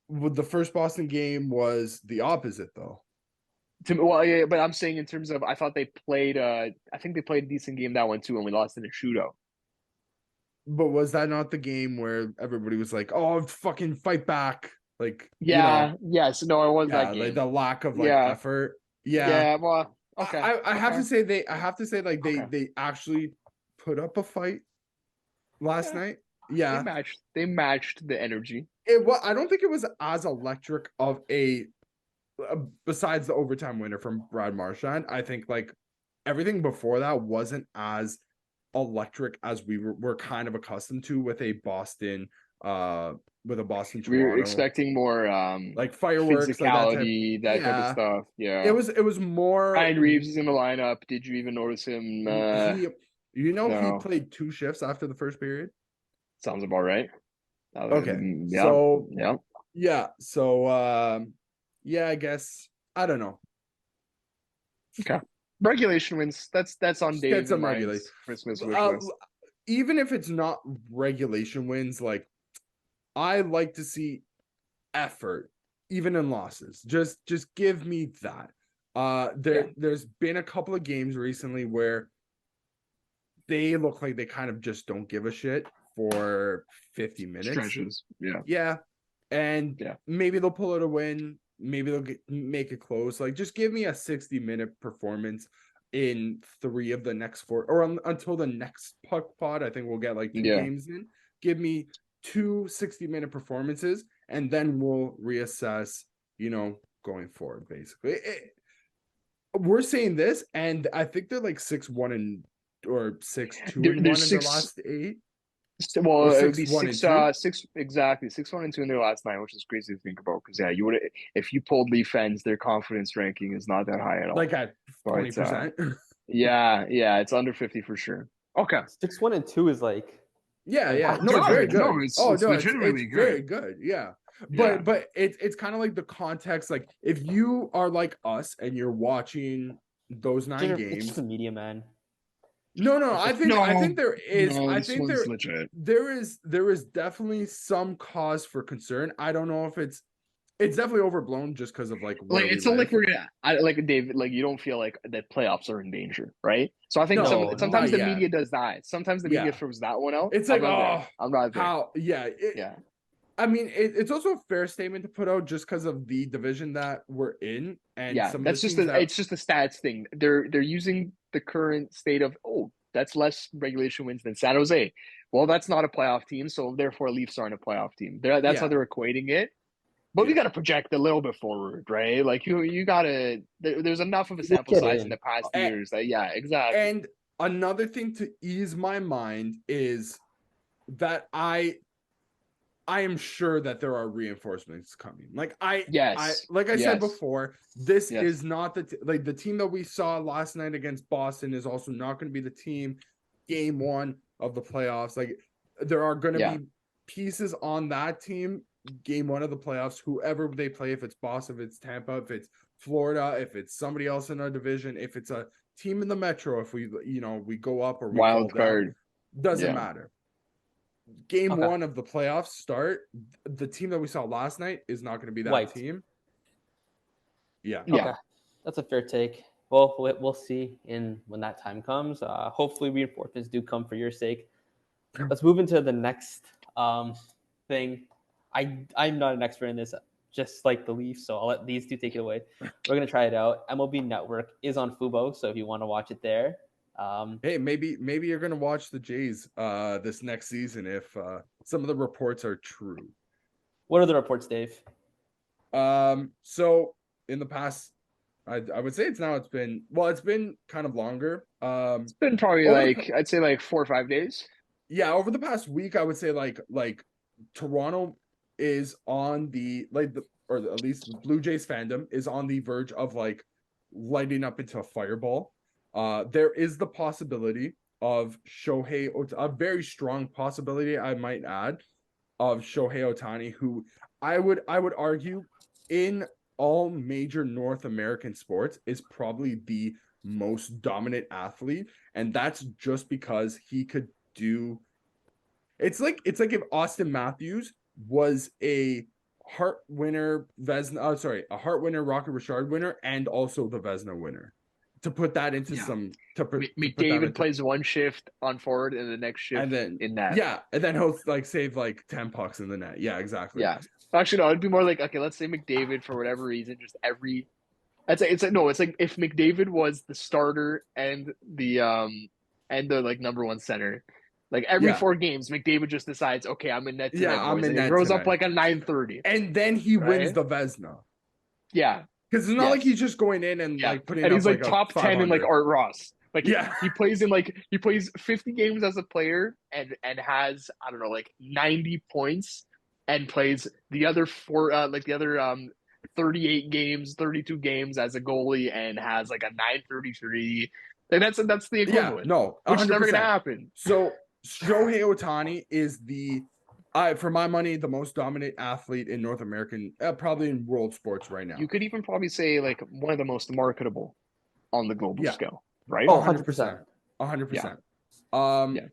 The first Boston game was the opposite though. But I'm saying in terms of, I thought they played I think they played a decent game that one too, and we lost in a shootout. But was that not the game where everybody was like, "Oh, fucking fight back"? Like, yes, no, it was that game. Like the lack of effort. Yeah. Well, okay. I have to say they actually put up a fight last night. Yeah, they matched the energy. I don't think it was as electric of a besides the overtime winner from Brad Marchand. I think like everything before that wasn't as electric as we were kind of accustomed to with a Boston with a Boston We were Toronto, expecting more like fireworks, like that type. physicality, that type of Yeah, stuff. it Yeah. was more. Ryan Reeves is in the lineup. Did you even notice him? He, he No. played 2 shifts after the first period. Sounds about right. Okay, Yeah. so Yeah. yeah, so yeah, I guess I don't know. Okay. Regulation wins. That's on Just get Dave some and regulation. mine's Christmas wish list. Even if it's not regulation wins, like I like to see effort, even in losses. Just give me that. There's been a couple of games recently where they look like they kind of just don't give a shit for 50 minutes. Stretches. Yeah. Yeah. And Yeah. maybe they'll pull out a win. Maybe they'll make it close. Like, just give me a 60-minute performance in 3 of the next 4, or until the next PuckPod. I think we'll get like 2 games in. Give me 2 60-minute performances, and then we'll reassess, going forward, basically. We're saying this, and I think they're like 6-1 or 6-2 in their last 8. Well, it would be 6-1-2. 6-1-2 in their last 9, which is crazy to think about. Because you would, if you pulled Leaf fans, their confidence ranking is not that high at all. Like at 20%. Yeah, it's under 50 for sure. Okay, 6-1-2 is like. Yeah. No, it's very good. No, it's legitimately it's very good. Yeah. But it's kind of like the context. Like, if you are like us and you're watching those 9 games, it's just the media, man. No, I think there is. No, I think there is definitely some cause for concern. I don't know if it's definitely overblown just because of like where it's not like we're like David, like you don't feel like that playoffs are in danger, right? So I think sometimes the media does that. Sometimes the media throws that one out. It's like, I'm not there. How? Yeah. I mean, it's also a fair statement to put out just because of the division that we're in, and it's just a stats thing. They're using the current state of that's less regulation wins than San Jose. Well, that's not a playoff team, so therefore Leafs aren't a playoff team. That's how they're equating it. But we got to project a little bit forward, right? Like you got to. There's enough of a sample size in the past years that exactly. And another thing to ease my mind is that I am sure that there are reinforcements coming. Like I said before, this is not the team that we saw last night against Boston is also not going to be the team game 1 of the playoffs. Like, there are going to be pieces on that team game 1 of the playoffs, whoever they play, if it's Boston, if it's Tampa, if it's Florida, if it's somebody else in our division, if it's a team in the Metro, if we we go up or we wild card, doesn't matter. Game 1 of the playoffs start, the team that we saw last night is not going to be that team. Yeah. Okay. That's a fair take. Well, we'll see when that time comes. Hopefully reinforcements do come for your sake. Let's move into the next thing. I'm not an expert in this, just like the Leafs, so I'll let these two take it away. We're going to try it out. MLB Network is on Fubo, so if you want to watch it there. Hey, maybe you're gonna watch the Jays this next season if some of the reports are true. What are the reports, Dave? So in the past, I would say it's been kind of longer. It's been probably I'd say like 4 or 5 days. Yeah, over the past week, I would say like Toronto is on the or at least the Blue Jays fandom is on the verge of like lighting up into a fireball. There is the possibility of a very strong possibility, I might add, of Shohei Ohtani, who I would argue in all major North American sports is probably the most dominant athlete, and that's just because he could do. It's like if Austin Matthews was a Hart winner, a Hart winner, Rocket Richard winner, and also the Vezina winner. To put that into McDavid plays one shift on forward and the next shift and then in net. Yeah, and then he'll like save like 10 pucks in the net. Yeah, exactly. Yeah. Actually, no, it'd be more like, okay, let's say McDavid for whatever reason, just it's like if McDavid was the starter and the like number 1 center. Like every 4 games, McDavid just decides, okay, I'm in net tonight. Yeah, I'm in net. He grows up like a 930. And then he wins the Vezina. Yeah. Because it's not like he's just going in and like putting. And he's like top 10 in like Art Ross. Like Yeah. he plays 50 games as a player and has, I don't know, like 90 points, and plays the other 38 games, 32 games as a goalie and has like a 933. Like that's the Yeah, equivalent, no, which is never 100%. gonna happen. So Shohei Ohtani is for my money, the most dominant athlete in North American, probably in world sports right now. You could even probably say like one of the most marketable on the global scale, right? Oh, 100%. 100%. Yeah.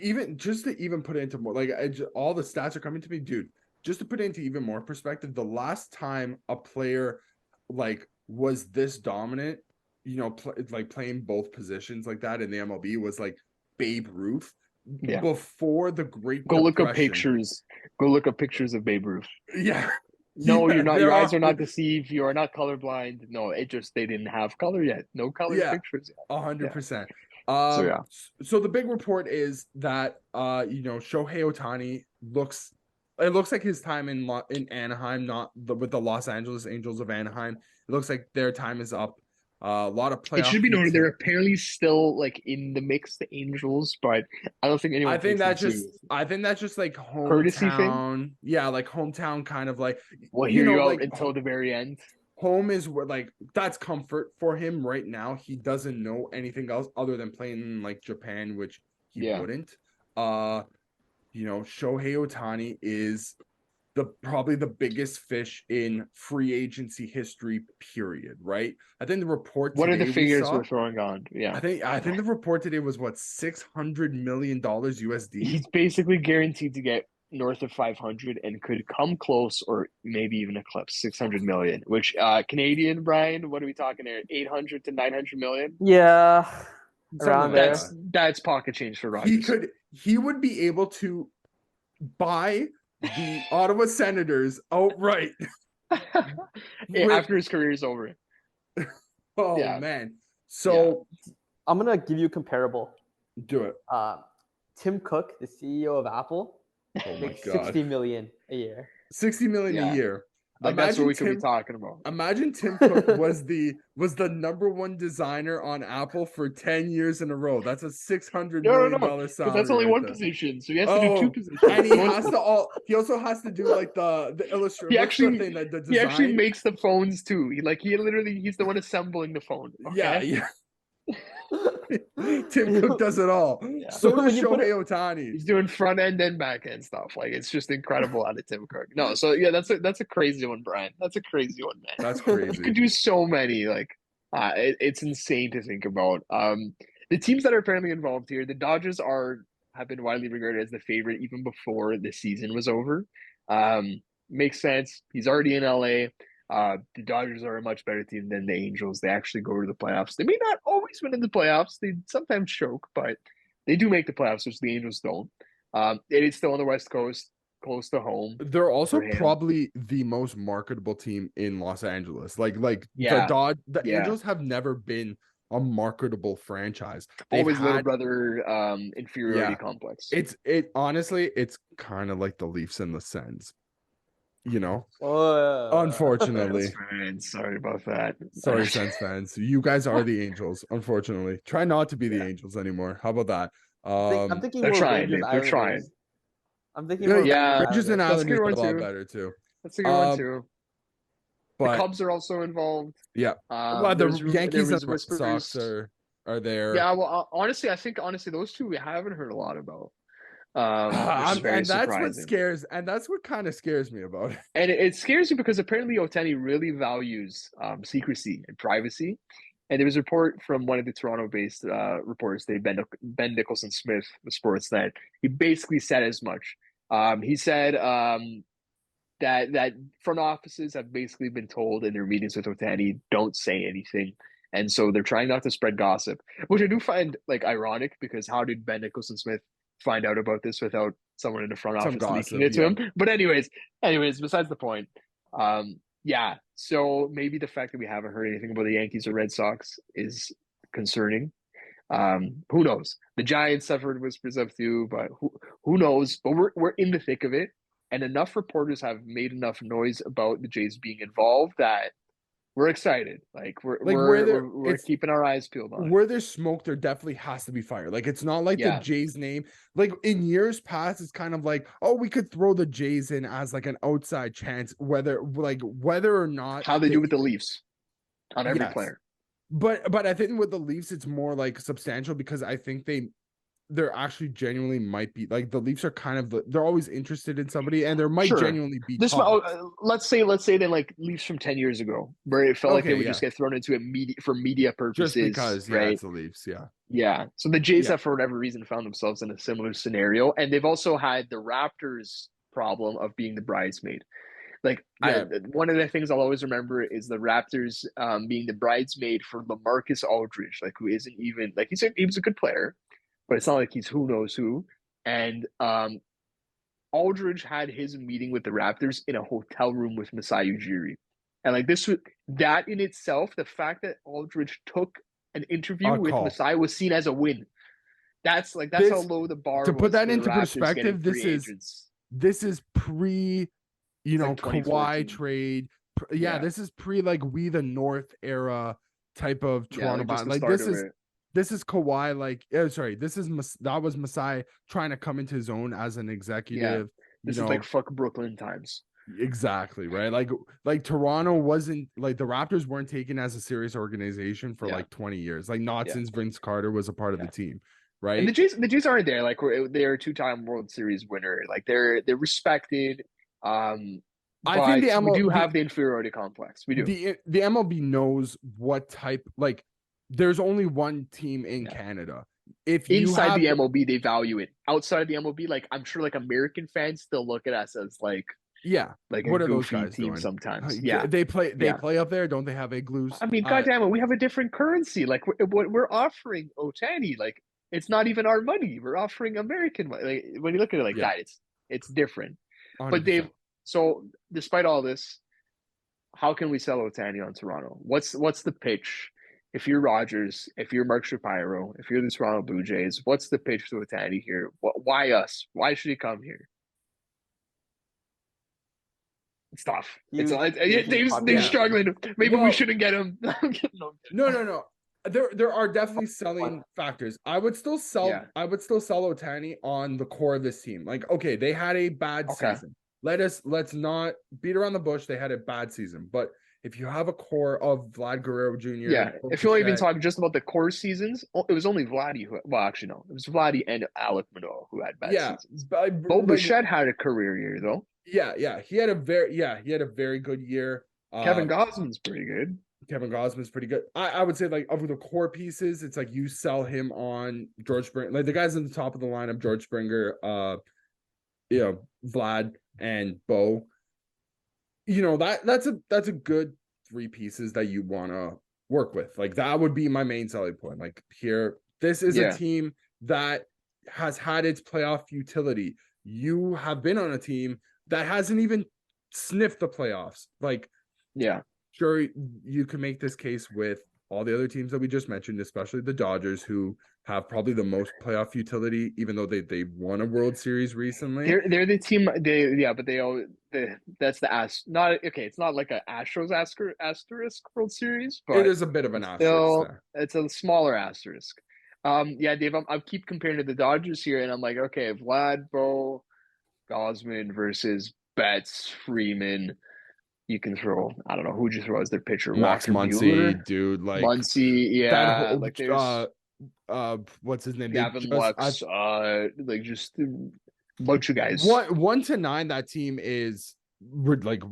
Even to even put it into more, like all the stats are coming to me, dude. Just to put it into even more perspective, the last time a player like was this dominant, playing both positions like that in the MLB was like Babe Ruth before the Great Go look up Depression. pictures. Go look up pictures of Babe Ruth. Yeah. No, Yeah, you're not. Your eyes are not deceived. You are not colorblind. No, they didn't have color yet. No color pictures yet. 100%. So the big report is that Shohei Ohtani looks like his time in Anaheim, with the Los Angeles Angels of Anaheim. It looks like their time is up. A lot of playoff. It should be noted they're apparently still like in the mix, the Angels, but I don't think anyone. I think that's just like hometown courtesy thing. Yeah, like hometown kind of like. Well, hear you out until the very end. Home is where that's comfort for him right now. He doesn't know anything else other than playing in like Japan, which he wouldn't. Shohei Ohtani is probably the biggest fish in free agency history, period. Right? I think the report. What are the figures we're throwing on? Yeah, I think the report today was what, $600 million USD. He's basically guaranteed to get north of 500 and could come close or maybe even eclipse 600 million, which Canadian, Brian, what are we talking there? 800 to 900 million? Yeah. Around there. That's pocket change for Rogers. He would be able to buy the Ottawa Senators outright after his career is over. Man. So I'm gonna give you a comparable. Do it. Tim Cook, the CEO of Apple, makes $60 million a year. $60 million a year. That's what we could be talking about. Imagine Tim Cook was the number one designer on Apple for 10 years in a row. That's a $600 million salary. That's only one position, so he has to do two positions. And he also has to do like the illustration. He actually makes the phones too. He's the one assembling the phone. Okay? Yeah. Tim Cook does it all. Yeah. So does Shohei Ohtani. He's doing front end and back end stuff. Like, it's just incredible out of Tim Cook. No, so yeah, that's a crazy one, Brian. That's a crazy one, man. That's crazy. You could do so many. It's insane to think about. The teams that are apparently involved here, the Dodgers have been widely regarded as the favorite even before the season was over. Makes sense. He's already in LA. The Dodgers are a much better team than the Angels. They actually go to the playoffs. They may not always win in the playoffs. They sometimes choke, but they do make the playoffs, which the Angels don't. It is still on the West Coast, close to home. They're also probably the most marketable team in Los Angeles. The Angels have never been a marketable franchise. Always little brother inferiority complex. Honestly, it's kind of like the Leafs and the Sens. Unfortunately. Sorry about that. Sorry, Sens fans. You guys are the Angels, unfortunately. Try not to be the Angels anymore. How about that? I'm thinking they're trying. They're trying. I'm thinking Rangers and Islanders are a lot better too. That's a good one too. But the Cubs are also involved. Yeah. The Yankees and Red Sox are there. Yeah, well, honestly, those two we haven't heard a lot about. And that's what kind of scares me about it. And it scares you because apparently Ohtani really values secrecy and privacy. And there was a report from one of the Toronto-based reporters, Ben Nicholson-Smith of Sports, that he basically said as much. He said that front offices have basically been told in their meetings with Ohtani, don't say anything. And so they're trying not to spread gossip, which I do find ironic, because how did Ben Nicholson-Smith find out about this without someone in the front office leaking it to him? But anyways, besides the point. So maybe the fact that we haven't heard anything about the Yankees or Red Sox is concerning. Who knows? The Giants suffered whispers of too, but who knows? But we're in the thick of it, and enough reporters have made enough noise about the Jays being involved that we're excited. Like where we're keeping our eyes peeled on it. Where there's smoke, there definitely has to be fire. Like, it's not like the Jays name. Like, in years past, it's kind of like, oh, we could throw the Jays in as like an outside chance, whether or not how they do with the Leafs on every player. But I think with the Leafs, it's more like substantial because I think they're actually genuinely might be like the Leafs are kind of they're always interested in somebody, and there might genuinely be this. Let's say then like Leafs from 10 years ago, where it felt like they would just get thrown into it for media purposes, just because right? It's the Leafs, yeah. So the Jays have for whatever reason found themselves in a similar scenario, and they've also had the Raptors problem of being the bridesmaid. Like one of the things I'll always remember is the Raptors being the bridesmaid for LaMarcus Aldridge, like who isn't even like he was a good player. But it's not like he's who knows who. And Aldridge had his meeting with the Raptors in a hotel room with Masai Ujiri. And like that in itself, the fact that Aldridge took an interview with Masai was seen as a win. That's how low the bar was. To put that into perspective, this is pre, like Kawhi trade. This is pre like We the North era type of Toronto. This is Kawhi, that was Masai trying to come into his own as an executive. This is like fuck Brooklyn times. Exactly, right? Like Toronto wasn't like the Raptors weren't taken as a serious organization for like 20 years. Like not since Vince Carter was a part of the team, right? And the Jays aren't there. Like they're a 2-time World Series winner. Like they're respected. I think we do have the inferiority complex. We do. The MLB knows what type like. There's only one team in Canada. If inside the MLB, they value it. Outside of the MLB, like I'm sure, like American fans still look at us as like what are those guys team doing? Sometimes, they play up there. Don't they have igloos? I mean, goddamn it, we have a different currency. Like we're offering Ohtani, like it's not even our money. We're offering American money. Like, when you look at it like that, it's different. 100%. But so despite all this, how can we sell Ohtani on Toronto? What's the pitch? If you're Rogers, if you're Mark Shapiro, if you're the Toronto Blue Jays, what's the pitch to Ohtani here? Why us? Why should he come here? It's tough. Dave's struggling. Maybe we shouldn't get him. No. There are definitely selling factors. I would still sell Ohtani on the core of this team. Like, okay, they had a bad season. Let's not beat around the bush. They had a bad season, but if you have a core of Vlad Guerrero Jr. If you want to even talk just about the core seasons, it was only Vladdy who. Well, actually, no, it was Vladdy and Alec Manoah who had bad seasons. Bo Bichette had a career year though. Yeah, he had a very good year. Kevin Gausman's pretty good. I would say like of the core pieces, it's like you sell him on George Springer, like the guys in the top of the lineup, George Springer, Vlad and Bo. That's a good 3 pieces that you want to work with. Like that would be my main selling point. Like here, this is a team that has had its playoff utility. You have been on a team that hasn't even sniffed the playoffs. Like, sure, you can make this case with all the other teams that we just mentioned, especially the Dodgers, who have probably the most playoff utility, even though they won a World Series recently. They're the team. That's the not okay. It's not like an Astros asterisk World Series, but it is a bit of an asterisk. It's a smaller asterisk. Dave, I keep comparing to the Dodgers here, and I'm like, okay, Vlad, Bo, Gausman versus Betts, Freeman. You can throw, I don't know, who just throw as their pitcher? Max Muncy, dude. Like Muncy, that whole, what's his name? Gavin Lux, like just a bunch of guys. 1-9, that team is like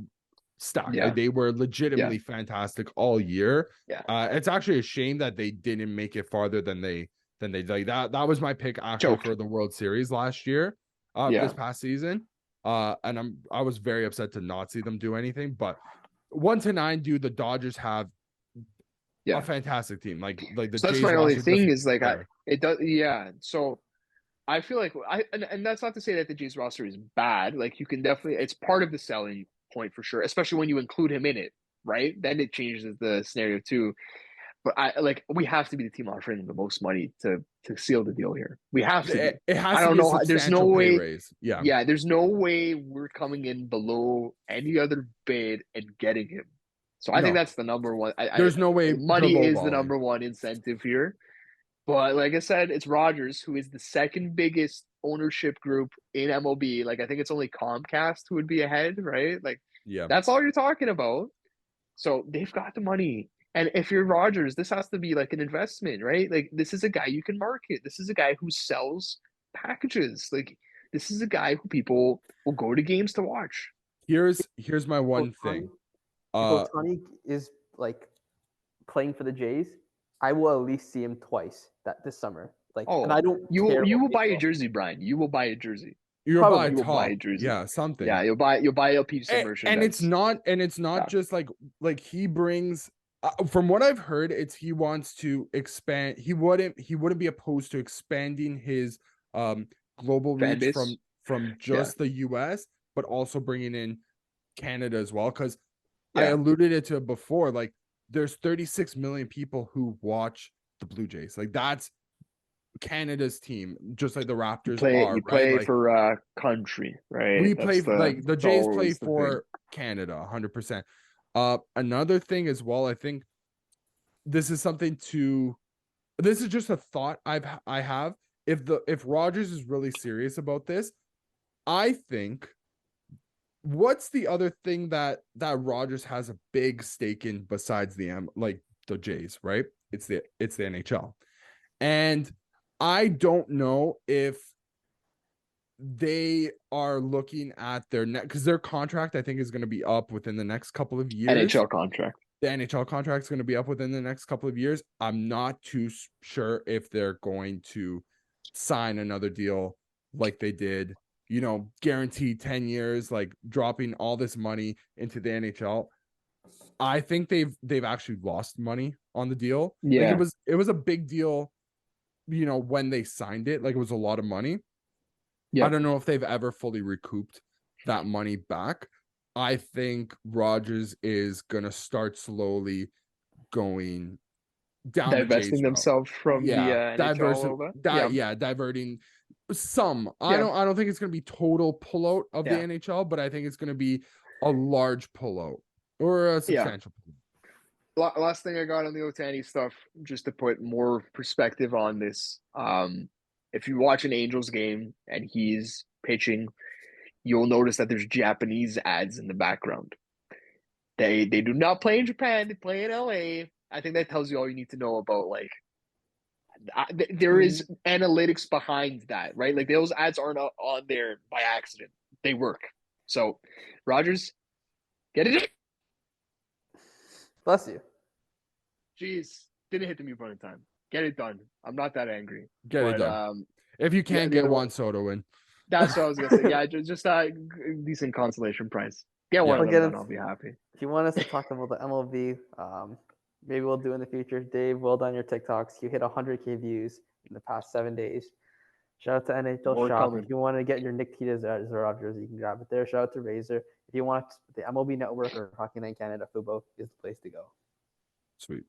stacked. Like, they were legitimately fantastic all year. It's actually a shame that they didn't make it farther than they like that was my pick actually for the World Series last year, this past season. And I was very upset to not see them do anything. But 1-9, dude, the Dodgers have a fantastic team. Like the. So that's Jays my only thing is like it does. Yeah. So I feel like and that's not to say that the Jays roster is bad. Like you can definitely, it's part of the selling point for sure, especially when you include him in it, right? Then it changes the scenario too. But we have to be the team offering the most money to seal the deal here. We have to. It has. I don't know. There's no way. Raise. There's no way we're coming in below any other bid and getting him. So I think No. that's the number one. There's no way money they're is the lowballing. number one incentive here. But like I said, it's Rogers, who is the second biggest ownership group in MLB. Like I think it's only Comcast who would be ahead, right? Like Yeah. that's all you're talking about. So they've got the money. And if you're Rogers, this has to be like an investment, right? Like this is a guy you can market. This is a guy who sells packages. Like this is a guy who people will go to games to watch. Here's my one thing. If Ohtani is like playing for the Jays, I will at least see him twice this summer. Like, and I don't. You care will about buy a baseball. jersey, Brian. You will buy a jersey. You'll Probably. buy a You will top. buy a jersey. Yeah, something. Yeah, you'll buy a piece of merchandise. And it's not just like he brings. From what I've heard, it's he wants to expand. He wouldn't be opposed to expanding his global Fan reach base. from just the U.S. but also bringing in Canada as well. Because I Yeah. alluded it to before, like there's 36 million people who watch the Blue Jays. Like that's Canada's team, just like the Raptors are. You play right? Like, for country, right? we play like the Jays play always the for thing. Canada 100%. Another thing as well, I think this is just a thought I have. If Rogers is really serious about this, I think what's the other thing that Rogers has a big stake in besides the Jays, right? It's the NHL. And I don't know if they are looking at their net because their contract I think is going to be up within the next couple of years. NHL contract. The NHL contract is going to be up within the next couple of years. I'm not too sure if they're going to sign another deal like they did, guaranteed 10 years, like dropping all this money into the NHL. I think they've actually lost money on the deal. Yeah. Like it was a big deal, when they signed it, like it was a lot of money. Yeah. I don't know if they've ever fully recouped that money back. I think Rogers is going to start slowly going down divesting themselves from the NHL diverting some. I don't think it's going to be total pullout of the NHL, but I think it's going to be a large pullout or a substantial pullout. Last thing I got on the Ohtani stuff, just to put more perspective on this. If you watch an Angels game and he's pitching, you'll notice that there's Japanese ads in the background. They do not play in Japan. They play in LA. I think that tells you all you need to know about, like, there is analytics behind that, right? Like, those ads aren't on there by accident. They work. So, Rogers, get it. Bless you. Jeez, didn't hit the mute button in time. Get it done. I'm not that angry. Get it done. If you can't get Juan Soto in. That's what I was going to say. Yeah, just a decent consolation prize. Get one of them done, I'll be happy. If you want us to talk about the MLB, maybe we'll do in the future. Dave, well done your TikToks. You hit 100K views in the past 7 days. Shout out to NHL Shop. If you want to get your Nikita Zadorov jersey, you can grab it there. Shout out to Razor. If you want the MLB Network or Hockey Night Canada, Fubo is the place to go. Sweet.